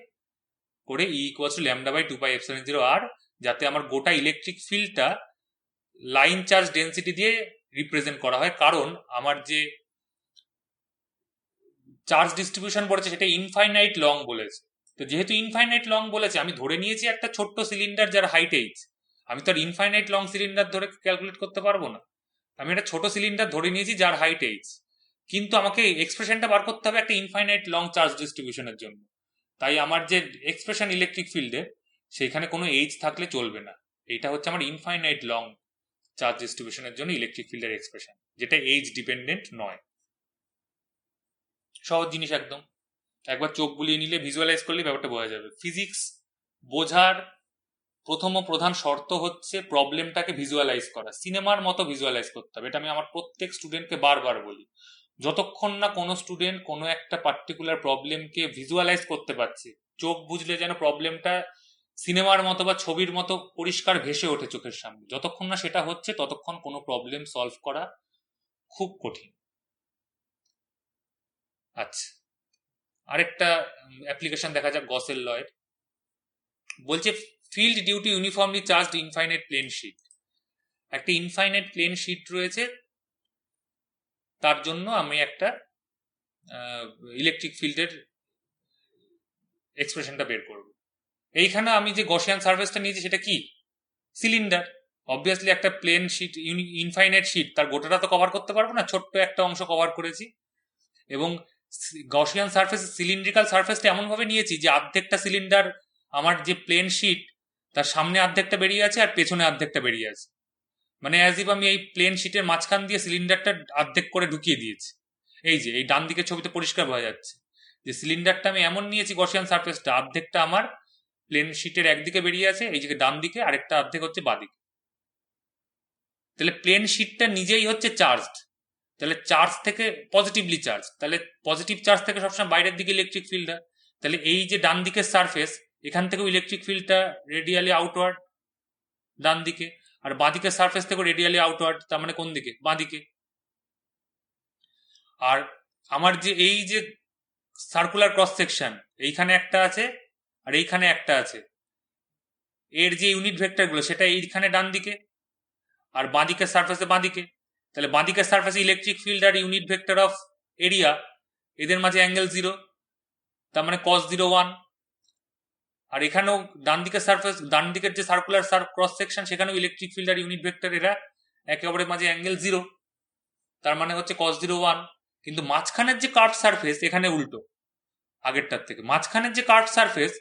করে E equals to lambda by 2 pi epsilon 0 r, যাতে আমার গোটা ইলেকট্রিক ফিল্ডটা লাইন চার্জ ডেন্সিটি দিয়ে রিপ্রেজেন্ট করা হয়, কারণ আমার যে চার্জ ডিস্ট্রিবিউশন বলেছে সেটা ইনফাইনাইট লং বলেছে। তো যেহেতু ইনফাইনাইট লং বলেছে, আমি ধরে নিয়েছি একটা ছোট্ট সিলিন্ডার যার হাইট এইচ, আমি তো আর ইনফাইনাইট লং সিলিন্ডার ধরে ক্যালকুলেট করতে পারবো না, আমি একটা ছোট সিলিন্ডার ধরে নিয়েছি যার হাইট এইচ, কিন্তু আমাকে এক্সপ্রেশনটা বার করতে হবে একটা ইনফাইনাইট লং চার্জ ডিস্ট্রিবিউশনের জন্য। তাই আমার যে এক্সপ্রেশন ইলেকট্রিক ফিল্ডে, সেইখানে কোনো এইচ থাকলে চলবে না। এইটা হচ্ছে আমার ইনফাইনাইট লং চার্জ ডিস্ট্রিবিউশনের জন্য ইলেকট্রিক ফিল্ডের এক্সপ্রেশন, যেটা এইচ ডিপেন্ডেন্ট নয়। সহজ জিনিস একদম, একবার চোখ বুলিয়ে নিলে ভিজুয়ালাইজ করলে ব্যাপারটা বোঝা যাবে। ফিজিক্স বোঝার প্রথম ও প্রধান শর্ত হচ্ছে প্রবলেমটাকে ভিজুয়ালাইজ করা, সিনেমার মতো ভিজুয়ালাইজ করতে হবে। এটা আমি আমার প্রত্যেক স্টুডেন্টকে বারবার বলি, যতক্ষণ না কোনো স্টুডেন্ট কোনো একটা পার্টিকুলার প্রবলেমকে ভিজুয়ালাইজ করতে পারছে, চোখ বুঝলে যেন প্রবলেমটা সিনেমার মতো বা ছবির মতো পরিষ্কার ভেসে ওঠে চোখের সামনে, যতক্ষণ না সেটা হচ্ছে ততক্ষণ কোনো প্রবলেম সলভ করা খুব কঠিন। আচ্ছা, আরেকটা অ্যাপ্লিকেশন দেখা যাক গসের লয়ের। বলছে field due to uniformly charged infinite plane sheet. একটা ইনফাইনাইট প্লেন শিট রয়েছে, তার জন্য আমি একটা ইলেকট্রিক ফিল্ডের এক্সপ্রেশনটা বের করব। এইখানে আমি যে গসিয়ান সারফেসটা নিয়েছি সেটা কি, সিলিন্ডার। অবভিয়াসলি একটা প্লেন শিট, ইনফাইনাইট শিট, তার গোটাটা তো কভার করতে পারবো না, ছোট্ট একটা অংশ কভার করেছি। এবং গসিয়ান সারফেস সিলিন্ড্রিক্যাল সারফেসটা এমন ভাবে নিয়েছি যে অর্ধেকটা সিলিন্ডার আমার যে প্লেন শিট তার সামনে অর্ধেকটা বেরিয়ে আছে আর পেছনে অর্ধেকটা বেরিয়ে আছে, মানে অ্যাজ ইফ আমি এই প্লেন শিটের মাঝখান দিয়ে সিলিন্ডারটা অর্ধেক করে ঢুকিয়ে দিয়েছি। এই যে এই ডান দিকের ছবিতে পরিষ্কার বোঝা যাচ্ছে যে সিলিন্ডারটা আমি এমন নিয়েছি, গসিয়ান সারফেসটা অর্ধেকটা আমার প্লেন শিটের একদিকে বেরিয়ে আছে, এই যে ডান দিকে, আরেকটা অর্ধেক হচ্ছে বাদিকে। তাহলে প্লেন শিটটা নিজেই হচ্ছে চার্জড, তাহলে চার্জ থেকে পজিটিভলি চার্জ, তাহলে পজিটিভ চার্জ থেকে সবসময় বাইরের দিকে ইলেকট্রিক ফিল্ড হয়। তাহলে এই যে ডান দিকের সারফেস, এখান থেকেও ইলেকট্রিক ফিল্ডটা রেডিয়ালি আউটওয়ার্ড ডান দিকে, আর বাঁদিকের সারফেস থেকেও রেডিয়ালি আউটওয়ার্ড, তার মানে কোন দিকে? বাঁদিকে। আর আমার যে এই যে সার্কুলার ক্রস সেকশন, এইখানে একটা আছে আর এইখানে একটা আছে, এর যে ইউনিট ভেক্টরগুলো সেটা এইখানে ডান দিকে আর বাঁদিকের সারফেসে বাঁদিকে। তাহলে বাঁদিকের সারফেসে ইলেকট্রিক ফিল্ড আর ইউনিট ভেক্টর অফ এরিয়া, এদের মাঝে অ্যাঙ্গেল 0, তার মানে cos 0 1। আর এখানেও ডান দিকের সারফেস, ডান দিকের যে সার্কুলার ক্রস সেকশন, সেখানেও ইলেকট্রিক ফিল্ড আর ইউনিট ভেক্টর এরা একে অপরের মাঝে অ্যাঙ্গেল 0, তার মানে হচ্ছে cos 0 1। কিন্তু মাঝখানের যে কার্ভ সারফেস এখানে উল্টো আগেরটার থেকে, মাঝখানের যে কার্ভ সারফেস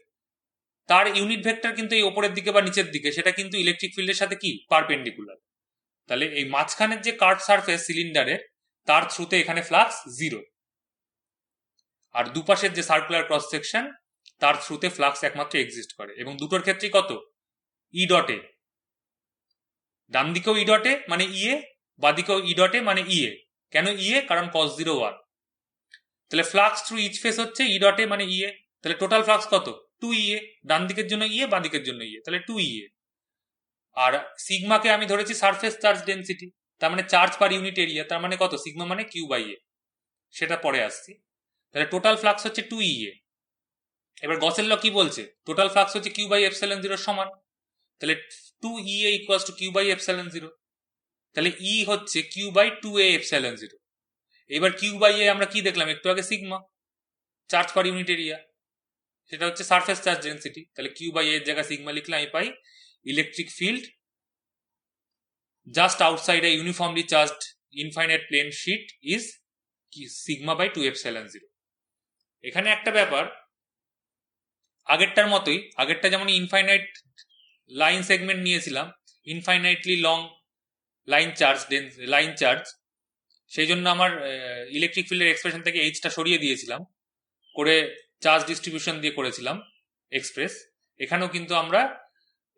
তার ইউনিট ভেক্টর কিন্তু এই ওপরের দিকে বা নিচের দিকে, সেটা কিন্তু ইলেকট্রিক ফিল্ডের সাথে কি পারপেন্ডিকুলার। তাহলে এই মাঝখানের যে কার্ভ সারফেস সিলিন্ডারের, তার থ্রুতে এখানে ফ্লাক্স 0, আর দুপাশের যে সার্কুলার ক্রস সেকশন তার থ্রুতে ফ্লাক্স একমাত্র এক্সিস্ট করে। এবং দুটোর ক্ষেত্রেই কত? ই ডটে, ডান দিকেও ই ডটে মানে ইএ, বাদিকেও ই ডটে মানে ইএ। কেন ইএ? কারণ cos 0 1। তাহলে ফ্লাক্স থ্রু ইচ ফেস হচ্ছে ই ডটে মানে ইএ। তাহলে টোটাল ফ্লাক্স কত? 2 ইএ, ডান দিকের জন্য ইএ, বাদিকের জন্য ইএ, তাহলে 2 ইএ। আর সিগমাকে আমি ধরেছি সারফেস চার্জ ডেন্সিটি, তার মানে চার্জ পার ইউনিট এরিয়া, তার মানে কত? সিগমা মানে কিউ বাই এ, সেটা পরে আসছি। তাহলে টোটাল ফ্লাক্স হচ্ছে 2 ইএ। এবার গসের ল কি বলছে? টোটাল ফ্লাক্স হচ্ছে কিউ বাই এপসাইলন 0 সমান, তাহলে 2 E A equals to Q by epsilon 0। তাহলে ই হচ্ছে কিউ বাই 2a এপসাইলন 0। এবার কিউ বাই এ আমরা কি দেখলাম একটু আগে? Sigma, charge per unit area, সেটা হচ্ছে সারফেস চার্জ ডেন্সিটি। তাহলে কিউ বাই এর জায়গায় সিগমা লিখলে আমি পাই electric field just outside a uniformly charged infinite plane sheet is sigma by 2 epsilon 0। এখানে একটা ব্যাপার, আগেরটার মতোই, আগেরটা যেমন ইনফাইনাইট লাইন সেগমেন্ট নিয়েছিলাম, ইনফাইনাইটলি লং লাইন চার্জ, সেই জন্য আমার ইলেকট্রিক ফিল্ডের এক্সপ্রেশন থেকে এইচটা সরিয়ে দিয়েছিলাম, করে চার্জ ডিস্ট্রিবিউশন দিয়ে করেছিলাম এক্সপ্রেস। এখানেও কিন্তু আমরা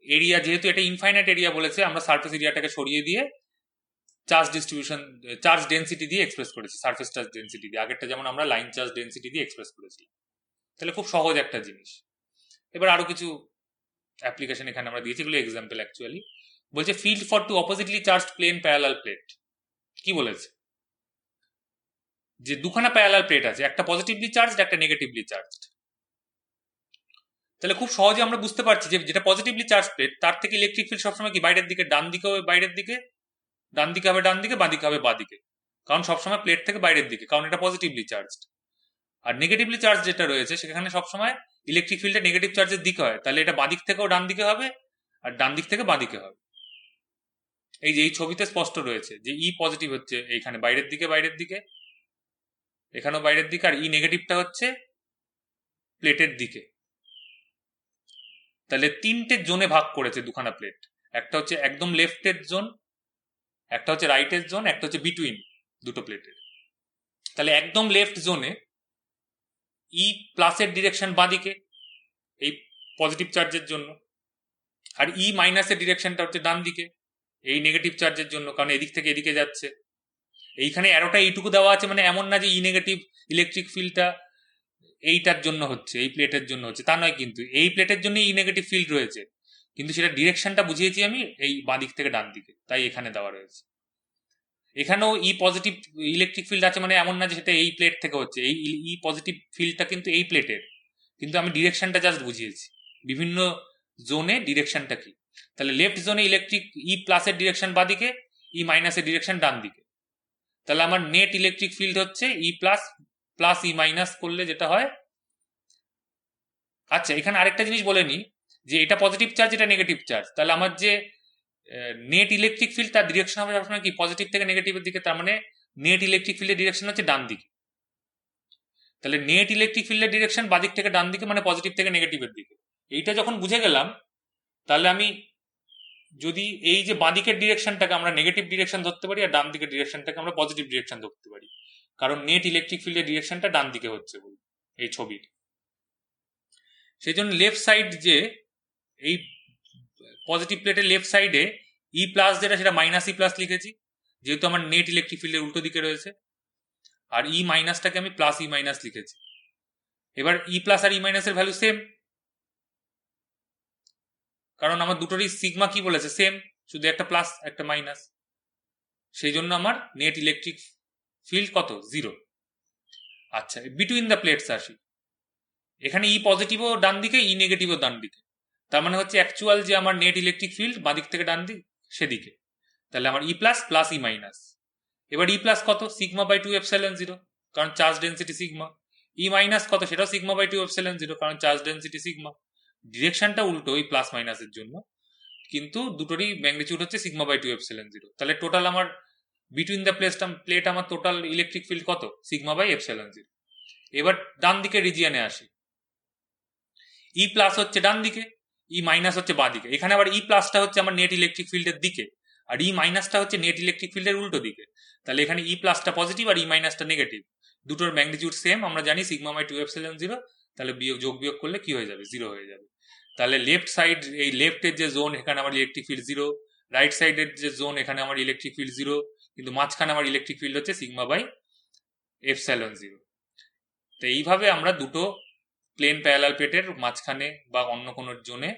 এরিয়া, যেহেতু এটা ইনফাইনাইট এরিয়া বলেছে, আমরা সারফেস এরিয়াটাকে সরিয়ে দিয়ে চার্জ ডিস্ট্রিবিউশন, চার্জ ডেন্সিটি দিয়ে এক্সপ্রেস করেছি, সারফেস চার্জ ডেন্সিটি দিয়ে। আগেরটা যেমন আমরা লাইন চার্জ ডেন্সিটি দিয়ে এক্সপ্রেস করেছি। তাহলে খুব সহজ একটা জিনিস। এবার আরো কিছু অ্যাপ্লিকেশন এখানে আমরা দিয়েছি, এগুলো এক্সাম্পল অ্যাকচুয়ালি। বলছে field for two oppositely charged plane parallel plate. কি বলেছে? যে দুখানা প্যারালাল প্লেট আছে, একটা পজিটিভলি চার্জড, একটা নেগেটিভলি চার্জড। তাহলে খুব সহজে আমরা বুঝতে পারছি যে যেটা পজিটিভলি চার্জ প্লেট, তার থেকে ইলেকট্রিক ফিল্ড সবসময় কি বাইরের দিকে, ডান দিকে হবে বাইরের দিকে, ডান দিকে হবে ডান দিকে, বাঁদিকে হবে বাঁদিকে, কারণ সবসময় প্লেট থেকে বাইরের দিকে, কারণ এটা পজিটিভলি চার্জড। আর নেগেটিভলি চার্জ যেটা রয়েছে সেখানে সবসময় ইলেকট্রিক ফিল্ডটা নেগেটিভ চার্জের দিকে হয়, তাহলে এটা বাঁদিক থেকেও ডান দিকে হবে আর ডান দিক থেকে বাঁদিকে হবে। এই যে এই ছবিতে স্পষ্ট রয়েছে যে ই পজিটিভ হচ্ছে এইখানে বাইরের দিকে, এখানেও বাইরের দিকে, আর ই নেগেটিভটা হচ্ছে প্লেটের দিকে। তাহলে তিনটে জোনে ভাগ করেছে দুখানা প্লেট, একটা হচ্ছে একদম লেফটের জোন, একটা হচ্ছে রাইটের জোন, একটা হচ্ছে বিটুইন দুটো প্লেটের। তাহলে একদম লেফট জোনে ই প্লাসের ডিরেকশন বাঁদিকে এই পজিটিভ চার্জের জন্য, আর ই মাইনাসের ডিরেকশনটা হচ্ছে ডান দিকে এই নেগেটিভ চার্জের জন্য, কারণ এদিক থেকে এদিকে যাচ্ছে। এইখানে অ্যারোটা এইটুকু দেওয়া আছে, মানে এমন না যে ই নেগেটিভ ইলেকট্রিক ফিল্ডটা এইটার জন্য হচ্ছে, এই প্লেটের জন্য হচ্ছে, তা নয়। কিন্তু এই প্লেটের জন্য ই নেগেটিভ ফিল্ড রয়েছে, কিন্তু সেটা ডিরেকশনটা বুঝিয়েছি আমি এই বাঁ দিক থেকে ডান দিকে, তাই এখানে দেওয়া রয়েছে। এখানেও ই পজিটিভ ইলেকট্রিক ফিল্ড আছে, মানে এমন না যে সেটা এই প্লেট থেকে হচ্ছে, এই ই পজিটিভ ফিল্ডটা কিন্তু এই প্লেটের, কিন্তু আমি ডিরেকশনটা জাস্ট বুঝিয়েছি, বিভিন্ন জোনে ডিরেকশনটা কি। তাহলে লেফট জোনে ইলেকট্রিক ই প্লাসের ডিরেকশন বাঁদিকে, ই মাইনাসের ডিরেকশন ডান দিকে। তাহলে আমার নেট ইলেকট্রিক ফিল্ড হচ্ছে ই প্লাস প্লাস ই মাইনাস করলে যেটা হয়। আচ্ছা, এখানে আরেকটা জিনিস বলে নি, যে এটা পজিটিভ চার্জ, এটা নেগেটিভ চার্জ, তাহলে আমার যে নেট ইলেকট্রিক ফিল্ড তার ডিরেকশন হবে সবসময় কি পজিটিভ থেকে নেগেটিভের দিকে, তার মানে নেট ইলেকট্রিক ফিল্ডের ডিরেকশন হচ্ছে ডান দিকে। তাহলে নেট ইলেকট্রিক ফিল্ডের ডিরেকশন বাদিক থেকে ডান দিকে, মানে পজিটিভ থেকে নেগেটিভের দিকে। এইটা যখন বুঝে গেলাম, তাহলে আমি যদি এই যে বাঁদিকের ডিরেকশনটাকে আমরা নেগেটিভ ডিরেকশন ধরতে পারি আর ডান দিকের ডিরেকশনটাকে আমরা পজিটিভ ডিরেকশন ধরতে পারি, কারণ নেট ইলেকট্রিক ফিল্ডের ডিরেকশনটা ডান দিকে হচ্ছে বলে এই ছবির। সেই জন্য লেফট সাইড যে এই পজিটিভ প্লেটের লেফট সাইডে ই প্লাস যেটা সেটা মাইনাস ই প্লাস লিখেছি, যেহেতু আমার নেট ইলেকট্রিক ফিল্ডের উল্টো দিকে রয়েছে। আর ই মাইনাসটাকে আমি প্লাস ই মাইনাস লিখেছি। এবার ই প্লাস আর ই মাইনাসের ভ্যালু সেম, কারণ আমার দুটোরই সিগমা কি বলেছে সেম, শুধু একটা প্লাস একটা মাইনাস। সেই জন্য আমার নেট ইলেকট্রিক ফিল্ড কত? 0। আচ্ছা, বিটুইন দ্য প্লেটস আসি। এখানে ই পজিটিভও ডান দিকে, ই নেগেটিভও ডান দিকে, তার মানে হচ্ছে অ্যাকচুয়াল যে আমার নেট ইলেকট্রিক ফিল্ড বাঁ দিক থেকে ডান দিক সেদিকে। তাহলে আমার ই প্লাস প্লাস ই মাইনাস। এবার ই প্লাস কত? সিগমা বাই 2 এপসাইলন 0, কারণ চার্জ ডেন্সিটি সিগমা। ই মাইনাস কত? সেটাও সিগমা বাই 2 এপসাইলন 0, কারণ চার্জ ডেন্সিটি সিগমা। ডিরেকশনটা উল্টো ওই প্লাস মাইনাসের জন্য, কিন্তু দুটোরই ম্যাগনিটিউড হচ্ছে সিগমা বাই 2 এপসাইলন 0। তাহলে টোটাল আমার বিটুইন দ্য প্লেট আমার টোটাল ইলেকট্রিক ফিল্ড কত? Sigma by epsilon 0। এবার ডান দিকে রিজিয়নে আসি। ই প্লাস হচ্ছে ডান দিকে, ই মাইনাস হচ্ছে বাঁ দিকে। এখানে আবার ই প্লাসটা হচ্ছে আমার নেট ইলেকট্রিক ফিল্ডের দিকে, আর ই মাইনাসটা হচ্ছে নেট ইলেকট্রিক ফিল্ডের উল্টো দিকে। তাহলে এখানে ই প্লাসটা পজিটিভ আর ই মাইনাসটা নেগেটিভ, দুটোর ম্যাগনিটিউড সেম, আমরা জানি সিগমা বাই 2 এপসাইলন 0। তাহলে যোগ বিয়োগ করলে কি হয়ে যাবে? 0 হয়ে যাবে। তাহলে লেফট সাইড, এই লেফটের যে জোন এখানে আমার ইলেকট্রিক ফিল্ড 0, রাইট সাইডের যে জোন এখানে আমার ইলেকট্রিক ফিল্ড 0, কিন্তু মাঝখানে আমার ইলেকট্রিক ফিল্ড হচ্ছে সিগমা বাই এপসাইলন 0। তো এইভাবে আমরা দুটো প্লেন প্যারালাল প্লেটের মাঝখানে বা অন্য কোনো জোনে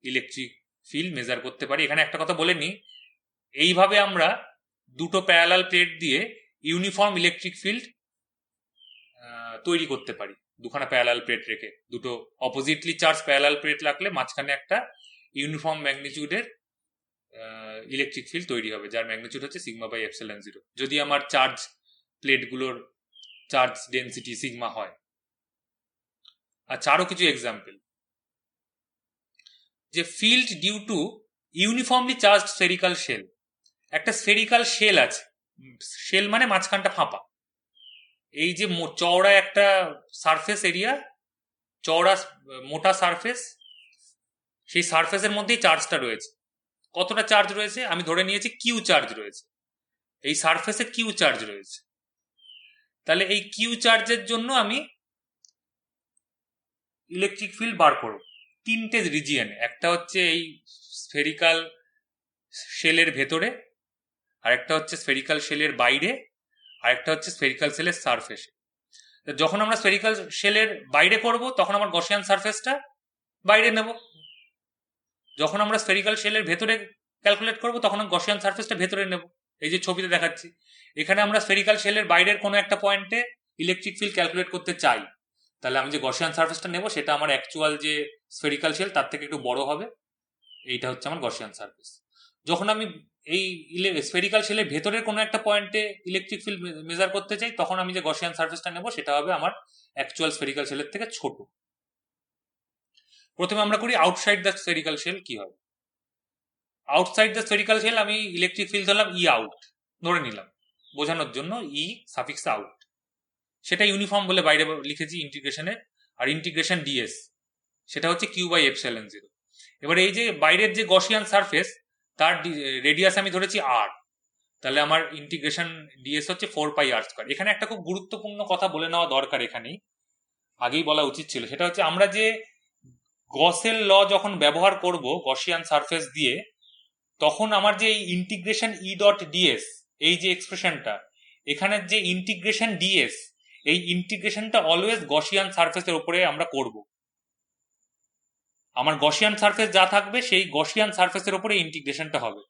ইলেকট্রিক ফিল্ড মেজার করতে পারি। এখানে একটা কথা বলে নিই, এইভাবে আমরা দুটো প্যারালাল প্লেট দিয়ে ইউনিফর্ম ইলেকট্রিক ফিল্ড তৈরি করতে পারি। দুখানা প্যারালাল প্লেট রেখে, দুটো অপোজিটলি চার্জ প্যারালাল প্লেট রাখলে মাঝখানে একটা ইউনিফর্ম ম্যাগনিটিউডের ইলেকট্রিক ফিল্ড তৈরি হবে, যার ম্যাগনিটিউড হচ্ছে সিগমা বাই এপসাইলন 0, যদি আমার চার্জ প্লেটগুলোর চার্জ ডেন্সিটি সিগমা হয়। আচ্ছা, আরো কিছু এক্সাম্পল, যে field due to uniformly charged spherical shell. একটা স্ফেরিক্যাল শেল আছে, শেল মানে মাঝখানটা ফাঁপা। এই যে চওড়া একটা সারফেস এরিয়া, চওড়া মোটা সারফেস, সেই সারফেসের মধ্যেই চার্জটা রয়েছে। কতটা চার্জ রয়েছে? আমি ধরে নিয়েছি কিউ চার্জ রয়েছে, এই সারফেসে কিউ চার্জ রয়েছে। তাহলে এই কিউ চার্জের জন্য আমি ইলেকট্রিক ফিল্ড বার করব তিনটে রিজিয়নে। একটা হচ্ছে এই স্ফেরিক্যাল শেলের ভেতরে, আরেকটা হচ্ছে স্ফেরিক্যাল শেলের বাইরে, আরেকটা হচ্ছে স্ফেরিক্যাল শেলের সারফেসে। যখন আমরা স্ফেরিক্যাল শেলের বাইরে করব তখন আমার গসিয়ান সারফেসটা বাইরে নেব, যখন আমরা স্ফেরিক্যাল শেলের ভেতরে ক্যালকুলেট করব তখন গসিয়ান সারফেসটা ভেতরে নেব। এই যে ছবিতে দেখাচ্ছি, এখানে আমরা স্ফেরিক্যাল শেলের বাইরের কোনো একটা পয়েন্টে ইলেকট্রিক ফিল্ড ক্যালকুলেট করতে চাই, তাহলে আমি যে গসিয়ান সারফেসটা নেব সেটা আমার অ্যাকচুয়াল যে স্ফেরিক্যাল শেল তার থেকে একটু বড় হবে, এইটা হচ্ছে আমার গসিয়ান সারফেস। যখন আমি এই স্ফেরিক্যাল শেলের ভেতরের কোনো একটা পয়েন্টে ইলেকট্রিক ফিল্ড মেজার করতে চাই, তখন আমি যে গসিয়ান সারফেসটা নেব সেটা হবে আমার অ্যাকচুয়াল স্ফেরিক্যাল শেলের থেকে ছোট। প্রথমে আমরা করি আউটসাইড দ্য স্ফেরিক্যাল শেল কি হবে। আউটসাইড দ্য স্ফেরিক্যাল শেল আমি ইলেকট্রিক ফিল্ড ধরলাম ই আউট, ধরে নিলাম বোঝানোর জন্য, ই সাফিক্স আউট, সেটা ইউনিফর্ম বলে বাইরে লিখেছি ইন্টিগ্রেশনের। আর ইন্টিগ্রেশন ডিএস সেটা হচ্ছে কিউ বাই এপসাইলন 0। এবার এই যে বাইরের যে গসিয়ান সারফেস তার রেডিয়াস আমি ধরেছি আর, তাহলে আমার ইন্টিগ্রেশন ডিএস হচ্ছে 4 পাই আর স্কয়ার। এখানে একটা খুব গুরুত্বপূর্ণ কথা বলে নেওয়া দরকার, এখানেই আগেই বলা উচিত ছিল, সেটা হচ্ছে আমরা যে গসের ল যখন ব্যবহার করব গসিয়ান সারফেস দিয়ে, তখন আমার যে এই ইন্টিগ্রেশন ই ডট ডিএস, এই যে এক্সপ্রেশনটা, এখানের যে ইন্টিগ্রেশন ডিএস, এই ইন্টিগ্রেশনটা অলওয়েজ গসিয়ান সারফেসের উপরে আমরা করব। আমার গসিয়ান সারফেস যা থাকবে সেই গসিয়ান সারফেসের উপরে ইন্টিগ্রেশনটা হবে।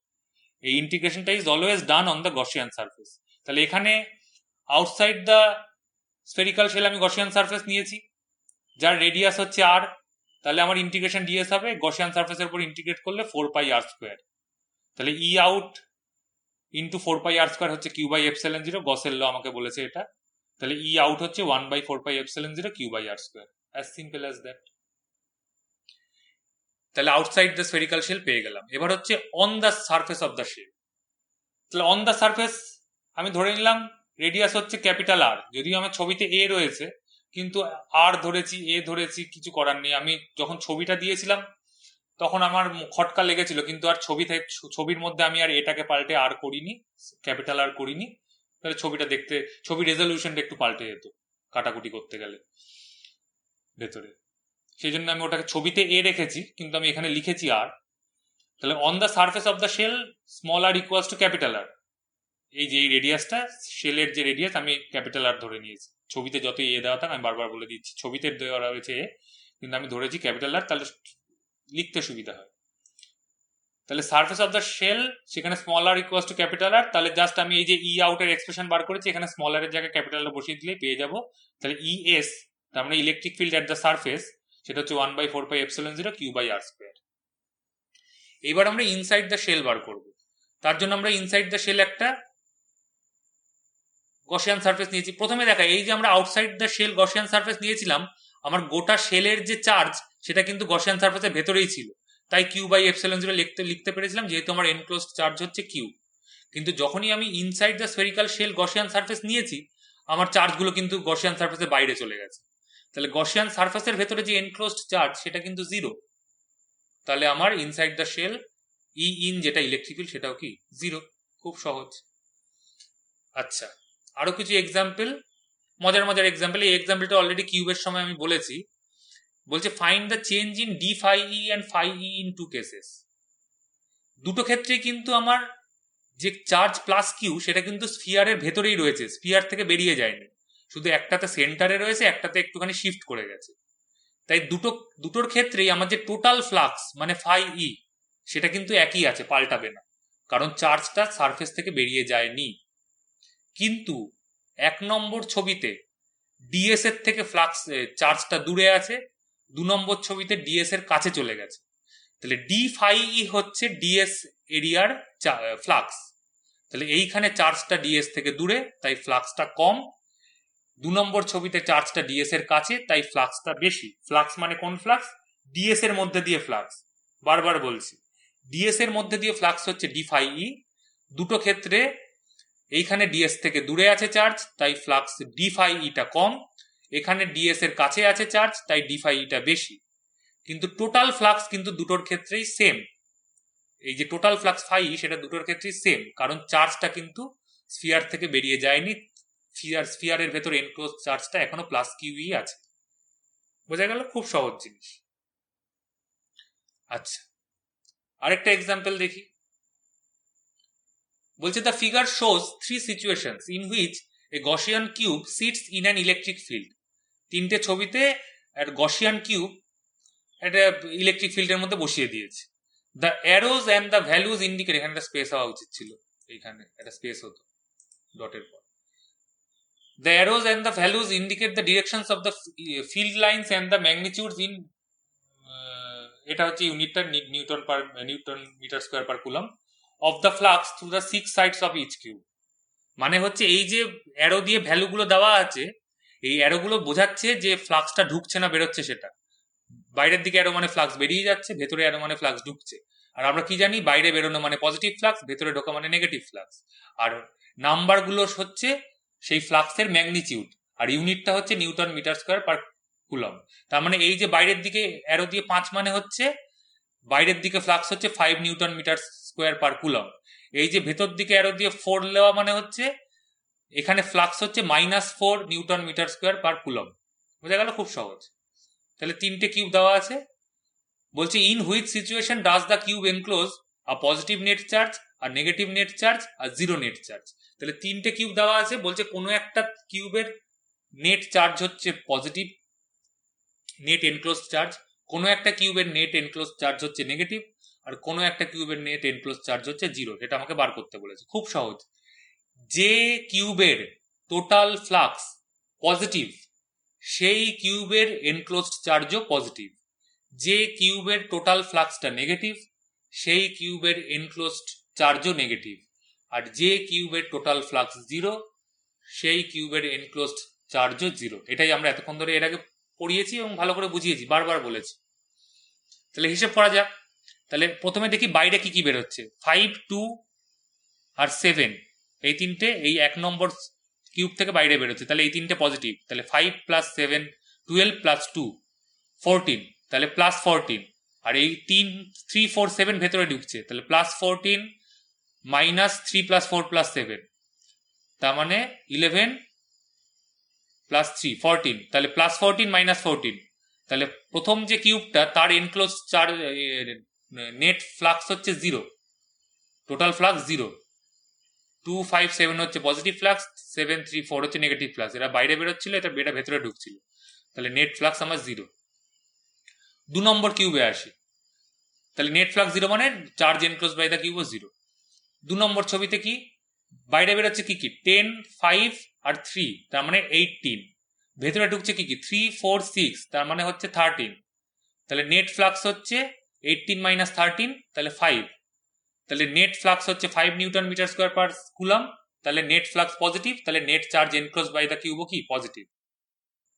এই ইন্টিগ্রেশনটা is always done on the Gaussian surface. তাহলে এখানে আউটসাইড দ্য স্ফেরিক্যাল শেল আমি গসিয়ান সারফেস নিয়েছি যার রেডিয়াস হচ্ছে আর, তাহলে আমার ইন্টিগ্রেশন ডিএস হবে গসিয়ান সারফেসের উপর ইন্টিগ্রেট করলে 4 পাই আর স্কোয়ার। তাহলে e out into 4 pi r square হচ্ছে কিউ বাই এপসাইলন 0, গসের ল আমাকে বলেছে এটা। তাহলে ই আউট হচ্ছে 1 by 4 pi epsilon 0 Q by r square, as simple as that. তাহলে আউটসাইড দ্য স্ফেরিক্যাল শেল পেয়ে গেলাম। এবার হচ্ছে on the surface of the shell. তাহলে অন দ্য সারফেস আমি ধরে নিলাম রেডিয়াস হচ্ছে ক্যাপিটাল আর, যদিও আমার ছবিতে এ রয়েছে কিন্তু আর ধরেছি, এ ধরেছি, কিছু করার নেই। আমি যখন ছবিটা দিয়েছিলাম তখন আমার খটকা লেগেছিল, কিন্তু আর ছবির মধ্যে আমি আর এটাকে পাল্টে আর করিনি, ক্যাপিটাল আর করিনি, তাহলে ছবি রেজলিউশনটা একটু পাল্টে যেত কাটাকুটি করতে গেলে ভেতরে। সেই জন্য আমি ওটাকে ছবিতে এ রেখেছি, কিন্তু আমি এখানে লিখেছি আর। তাহলে on the surface of the shell small r equals to capital R, এই যে এই রেডিয়াসটা, শেলের যে রেডিয়াস আমি ক্যাপিটাল আর ধরে নিয়েছি। ছবিতে যত এ দেওয়া থাক, আমি বারবার বলে দিচ্ছি ছবিতে দেওয়া রয়েছে এ, কিন্তু আমি ধরেছি ক্যাপিটাল আর, তাহলে লিখতে সুবিধা হয়। তাহলে সার্ফেস অফ দ্য শেল, সেখানে small r equals to capital R, তাহলে জাস্ট আমি এই যে ই আউটের এক্সপ্রেশন বার করেছি, এখানে স্মল আর এর জায়গায় ক্যাপিটাল আর বসিয়ে দিলেই পেয়ে যাবো। তাহলে ই এস, তার মানে electric field at the surface, সেটা হচ্ছে 1/4πε0 Q/r²। এবার আমরা ইনসাইড দ্য শেল বার করব। তার জন্য আমরা ইনসাইড দ্য শেল একটা গসিয়ান সারফেস নিয়েছি। প্রথমে দেখা, এই যে আমরা outside the shell Gaussian surface নিয়েছিলাম, আমার গোটা শেলের যে চার্জ সেটা কিন্তু গসিয়ান সারফেসের ভেতরেই ছিল, তাই Q/ε0 লিখতে পেরেছিলাম, যেহেতু আমার এনক্লোজড চার্জ হচ্ছে কিউ। কিন্তু যখনই আমি inside the spherical shell Gaussian surface নিয়েছি, আমার চার্জগুলো কিন্তু গসিয়ান সারফেসের বাইরে চলে গেছে। তাহলে গসিয়ান সারফেসের ভেতরে যে এনক্লোজড চার্জ সেটা কিন্তু 0। তাহলে আমার inside the shell E in যেটা ইলেকট্রিক ফিল্ড সেটাও কি 0। খুব সহজ। আচ্ছা, আরো কিছু এক্সাম্পল, মজার মজার এক্সাম্পল। এই এক্সাম্পলটা অলরেডি কিউবের সময় আমি বলেছি। বলছে find the change in d phi E and phi E in two cases. দুটো ক্ষেত্রে কিন্তু আমার যে চার্জ প্লাস কিউ সেটা কিন্তু স্ফিয়ারের ভেতরেই রয়েছে, স্ফিয়ার থেকে বেরিয়ে যায়নি, শুধু একটাতে সেন্টারে রয়েছে, একটাতে একটুখানি শিফট করে গেছে। তাই দুটোর ক্ষেত্রেই আমার যে টোটাল ফ্লাক্স মানে ফাই ই সেটা কিন্তু একই আছে, পাল্টাবে না, কারণ চার্জটা সারফেস থেকে বেরিয়ে যায়নি। কিন্তু 1 নম্বর ছবিতে ডিএস এর থেকে ফ্লাক্স চার্জটা দূরে আছে, 2 নম্বর ছবিতে ডিএস এর কাছে চলে গেছে। তাহলে ডি ফাই ই হচ্ছে ডিএস এরিয়ার ফ্লাক্স। তাহলে এইখানে চার্জটা ডিএস থেকে দূরে, তাই ফ্লাক্সটা কম। 2 নম্বর ছবিতে চার্জটা ডিএস এর কাছে, তাই ফ্লাক্সটা বেশি। ফ্লাক্স মানে কোন ফ্লাক্স? ডিএস এর মধ্যে দিয়ে ফ্লাক্স। বারবার বলছি, ডিএস এর মধ্যে দিয়ে ফ্লাক্স হচ্ছে ডি ফাই ই। দুটো ক্ষেত্রে এইখানে ডিএস থেকে দূরে আছে চার্জ, তাই ফ্লাক্স ডি ফাই ইটা কম। এখানে ডিএস এর কাছে আছে চার্জ, তাই ডি ফাই ইটা বেশি। কিন্তু টোটাল ফ্লাক্স কিন্তু দুটোর ক্ষেত্রেই সেম। এই যে টোটাল ফ্লাক্স ফাই সেটা দুটোর ক্ষেত্রেই সেম, কারণ চার্জটা কিন্তু স্ফিয়ার থেকে বেরিয়ে যায়নি, স্ফিয়ারের ভেতর এনক্লোজ চার্জটা এখনো প্লাস কিউই আছে। বোঝা গেল? খুব সহজ জিনিস। আচ্ছা, আরেকটা এক্সাম্পল দেখি। বলছে the figure shows 3 situations in which a Gaussian cube sits in an electric field. 3টে ছবিতে একটা গসিয়ান কিউব একটা ইলেকট্রিক ফিল্ডের মধ্যে বসিয়ে দিয়েছে। The arose and the values indicate, এখানে একটা স্পেস হওয়া উচিত ছিল, এইখানে একটা স্পেস হতো ডটের পর। The arrows and the values indicate the directions of the field lines and the magnitudes in এটা হচ্ছে ইউনিটটা newton metre square per coulomb of the flux through the 6 sides of each cube। মানে হচ্ছে এই যে arrow দিয়ে ভ্যালুগুলো দেওয়া আছে, এই অ্যারোগুলো বোঝাচ্ছে যে ফ্লাক্সটা ঢুকছে না বেরোচ্ছে সেটা। বাইরের দিকে অ্যারো মানে ফ্লাক্স বেরিয়ে যাচ্ছে, ভেতরে অ্যারো মানে ফ্লাক্স ঢুকছে। আর আমরা কি জানি, বাইরে বেরোনো মানে পজিটিভ ফ্লাক্স, ভেতরে ঢোকা মানে নেগেটিভ ফ্লাক্স। আর নাম্বারগুলো হচ্ছে সেই ফ্লাক্সের ম্যাগনিটিউড, আর ইউনিটটা হচ্ছে newton metre square per coulomb. তার মানে এই যে বাইরের দিকে অ্যারো দিয়ে 5 মানে হচ্ছে বাইরের দিকে ফ্লাক্স হচ্ছে 5 newton metre square per coulomb. এই যে ভেতর দিকে অ্যারো দিয়ে 4 দেওয়া মানে হচ্ছে এখানে ফ্লাক্স হচ্ছে -4 newton metre square per coulomb. বোঝা গেল? খুব সহজ। তাহলে 3টে কিউব দেওয়া আছে। বলছে in which situation does the cube enclose a positive net charge, আর নেগেটিভ নেট চার্জ, আর জিরো নেট চার্জ। তাহলে 3টে কিউব দেওয়া আছে। বলছে কোনো একটা কিউবের নেট চার্জ হচ্ছে পজিটিভ নেট এনক্লোজ চার্জ, কোনো একটা কিউবের নেট এনক্লোজ চার্জ হচ্ছে নেগেটিভ, আর কোনো একটা কিউবের নেট এনক্লোজ চার্জ হচ্ছে জিরো। এটা আমাকে বার করতে বলেছে। খুব সহজ। যে কিউবের টোটাল ফ্লাক্স পজিটিভ সেই কিউবের এনক্লোজড চার্জও পজিটিভ। যে কিউবের টোটাল ফ্লাক্সটা নেগেটিভ সেই কিউবের এনক্লোজড চার্জও নেগেটিভ। আর যে কিউবের টোটাল ফ্লাক্স জিরো সেই কিউবের এনক্লোজড চার্জও জিরো। এটাই আমরা এতক্ষণ ধরে এর আগে পড়িয়েছি এবং ভালো করে বুঝিয়েছি, বারবার বলেছি। তাহলে হিসেব করা যাক। তাহলে প্রথমে দেখি বাইরে কি কি বেরোচ্ছে। 5, 2 আর 7, এই তিনটে এই 1 নম্বর কিউব থেকে বাইরে বেরোচ্ছে। তাহলে এই তিনটে পজিটিভ। তাহলে 5 + 7 12 + 2 14, তাহলে +14। আর এই 3 4 7 ভেতরে ঢুকছে, তাহলে +14 -3 + 4 + 7, তার মানে 11 + 3 14, তাহলে +14 -14, তাহলে প্রথম যে কিউবটা তার এনক্লোজ চার্জ নেট ফ্লাক্স হচ্ছে 0, টোটাল ফ্লাক্স 0, 2 5 7 হচ্ছে পজিটিভ ফ্লাক্স, 7 3 4 হচ্ছে নেগেটিভ ফ্লাক্স। এরা বাইরে বেরোচ্ছিল, এটা ভেতরে ঢুকছিল, তাহলে নেট ফ্লাক্স আমার 0। 2 নম্বর কিউবে আসি, তাহলে নেট ফ্লাক্স 0 মানে চার্জ এনক্লোজ বাই দ্য কিউবও 0। 2 নম্বর ছবিতে কি বাইরে বেরোচ্ছে কি 10 5 আর 3, তার মানে 18, ভেতরে ঢুকছে কি 3 4 6, তার মানে হচ্ছে 13, তাহলে নেট ফ্লাক্স হচ্ছে 18 - 13, তাহলে 5, তাহলে নেট ফ্লাক্স হচ্ছে 5 newton metre square per coulomb, তাহলে নেট ফ্লাক্স পজিটিভ, তাহলে net charge enclose by the কিউবও কি পজিটিভ।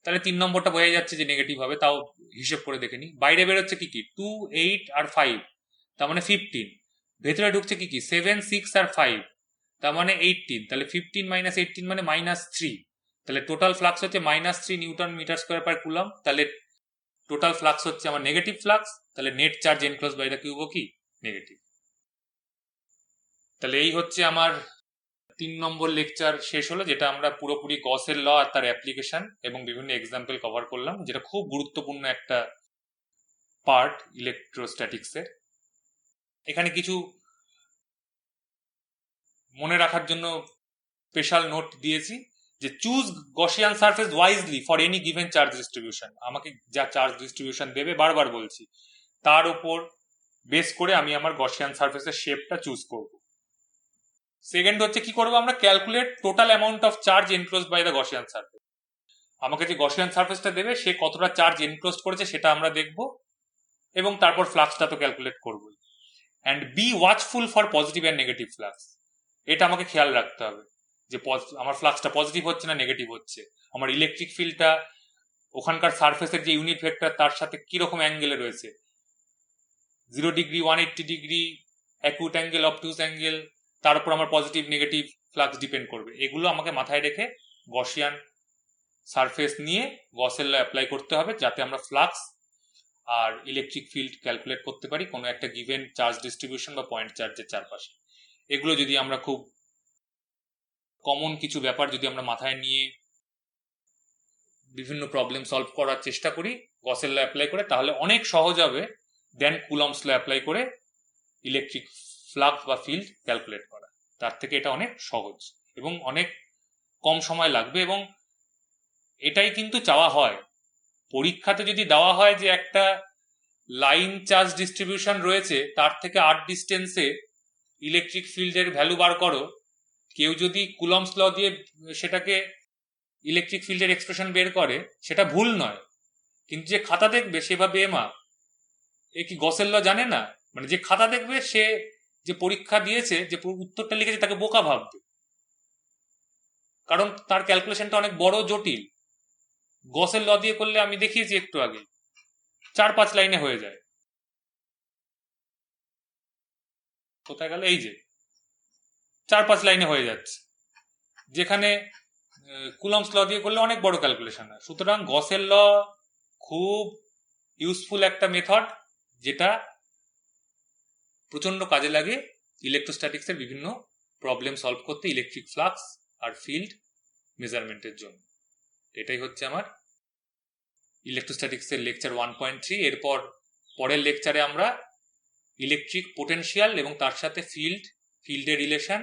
তাহলে 3 নম্বরটা বোঝা যাচ্ছে যে নেগেটিভ হবে, তাও হিসেব করে দেখে নি। বাইরে বেরোচ্ছে কি 2 8 আর 5, তার মানে 15, ভেতরে ঢুকছে কি 7 6 আর 5, তার মানে 18, তাহলে 15 - 18 মানে -3, তাহলে টোটাল ফ্লাক্স হচ্ছে -3 newton metre square per coulomb, তাহলে টোটাল ফ্লাক্স হচ্ছে আমার নেগেটিভ ফ্লাক্স, তাহলে net charge enclose by the কিউবও কি নেগেটিভ। তাহলে এই হচ্ছে আমার 3 নম্বর লেকচার শেষ হলো, যেটা আমরা পুরোপুরি গসের ল আর তার অ্যাপ্লিকেশন এবং বিভিন্ন এক্সাম্পল কভার করলাম, যেটা খুব গুরুত্বপূর্ণ একটা পার্ট ইলেকট্রোস্ট্যাটিক্সের। এখানে কিছু মনে রাখার জন্য স্পেশাল নোট দিয়েছি, যে choose Gaussian surface wisely for any given charge distribution. আমাকে যা চার্জ ডিস্ট্রিবিউশন দেবে, বারবার বলছি, তার উপর বেস করে আমি আমার গসিয়ান সারফেসের শেপটা চুজ করব। সেকেন্ড হচ্ছে কি করবো আমরা, calculate total amount of charge enclosed by the Gaussian surface. আমাকে যে গসিয়ান সারফেসটা দেবে সে কতটা চার্জ এনক্লোজ করেছে সেটা আমরা দেখব, এবং তারপর ফ্লাক্সটা তো ক্যালকুলেট করবোই। And be watchful for positive and negative flux. এটা আমাকে খেয়াল রাখতে হবে যে আমার ফ্লাক্সটা পজিটিভ হচ্ছে না নেগেটিভ হচ্ছে, আমার ইলেকট্রিক ফিল্ডটা ওখানকার সারফেসের যে ইউনিট ভেক্টর তার সাথে কিরকম অ্যাঙ্গেলে রয়েছে, 0 degree 180 degree, acute angle, obtuse angle, তার উপর আমার পজিটিভ নেগেটিভ ফ্লাক্স ডিপেন্ড করবে। এগুলো আমাকে মাথায় রেখে গসিয়ান সারফেস নিয়ে গসের ল অ্যাপ্লাই করতে হবে, যাতে আমরা ফ্লাক্স আর ইলেকট্রিক ফিল্ড ক্যালকুলেট করতে পারি কোনো একটা গিভেন চার্জ ডিস্ট্রিবিউশন বা পয়েন্ট চার্জের চারপাশে। এগুলো যদি আমরা খুব কমন কিছু ব্যাপার যদি আমরা মাথায় নিয়ে বিভিন্ন প্রবলেম সলভ করার চেষ্টা করি গসের ল অ্যাপ্লাই করে, তাহলে অনেক সহজ হবে দেন কুলম্বস ল অ্যাপ্লাই করে ইলেকট্রিক ফ্লাক্স বা ফিল্ড ক্যালকুলেট করা। তার থেকে এটা অনেক সহজ এবং অনেক কম সময় লাগবে, এবং এটাই কিন্তু চাওয়া হয় পরীক্ষাতে। যদি দেওয়া হয় যে একটা লাইন চার্জ ডিস্ট্রিবিউশন রয়েছে, তার থেকে 8 ডিস্টেন্সে ইলেকট্রিক ফিল্ডের ভ্যালু বার করো, কেউ যদি কুলম্বস ল দিয়ে সেটাকে ইলেকট্রিক ফিল্ডের এক্সপ্রেশন বের করে, সেটা ভুল নয়, কিন্তু যে খাতা দেখবে সে ভাবে এমা এ কি গসের ল জানে না, মানে যে খাতা দেখবে সে যে পরীক্ষা দিয়েছে যে উত্তরটা লিখেছে তাকে বোকা ভাববে, কারণ তার ক্যালকুলেশনটা অনেক বড় জটিল। গসের ল দিয়ে করলে আমি দেখিয়েছি একটু আগে 4-5 লাইনে হয়ে যায়। কোথায় গেল, এই যে 4-5 লাইনে হয়ে যাচ্ছে, যেখানে কুলম্বস ল দিয়ে করলে অনেক বড় ক্যালকুলেশন হয়। সুতরাং গসের ল খুব ইউজফুল একটা মেথড, যেটা প্রচন্ড কাজে লাগে ইলেকট্রোস্ট্যাটিক্সের বিভিন্ন প্রবলেম সলভ করতে, ইলেকট্রিক ফ্লাক্স আর ফিল্ড মেজারমেন্টের জন্য। এটাই হচ্ছে আমার ইলেকট্রোস্ট্যাটিক্সের লেকচার 1.3। এরপর পরের লেকচারে আমরা ইলেকট্রিক পোটেনশিয়াল এবং তার সাথে ফিল্ডের রিলেশন,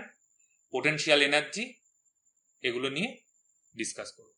পোটেনশিয়াল এনার্জি, এগুলো নিয়ে ডিসকাস করব।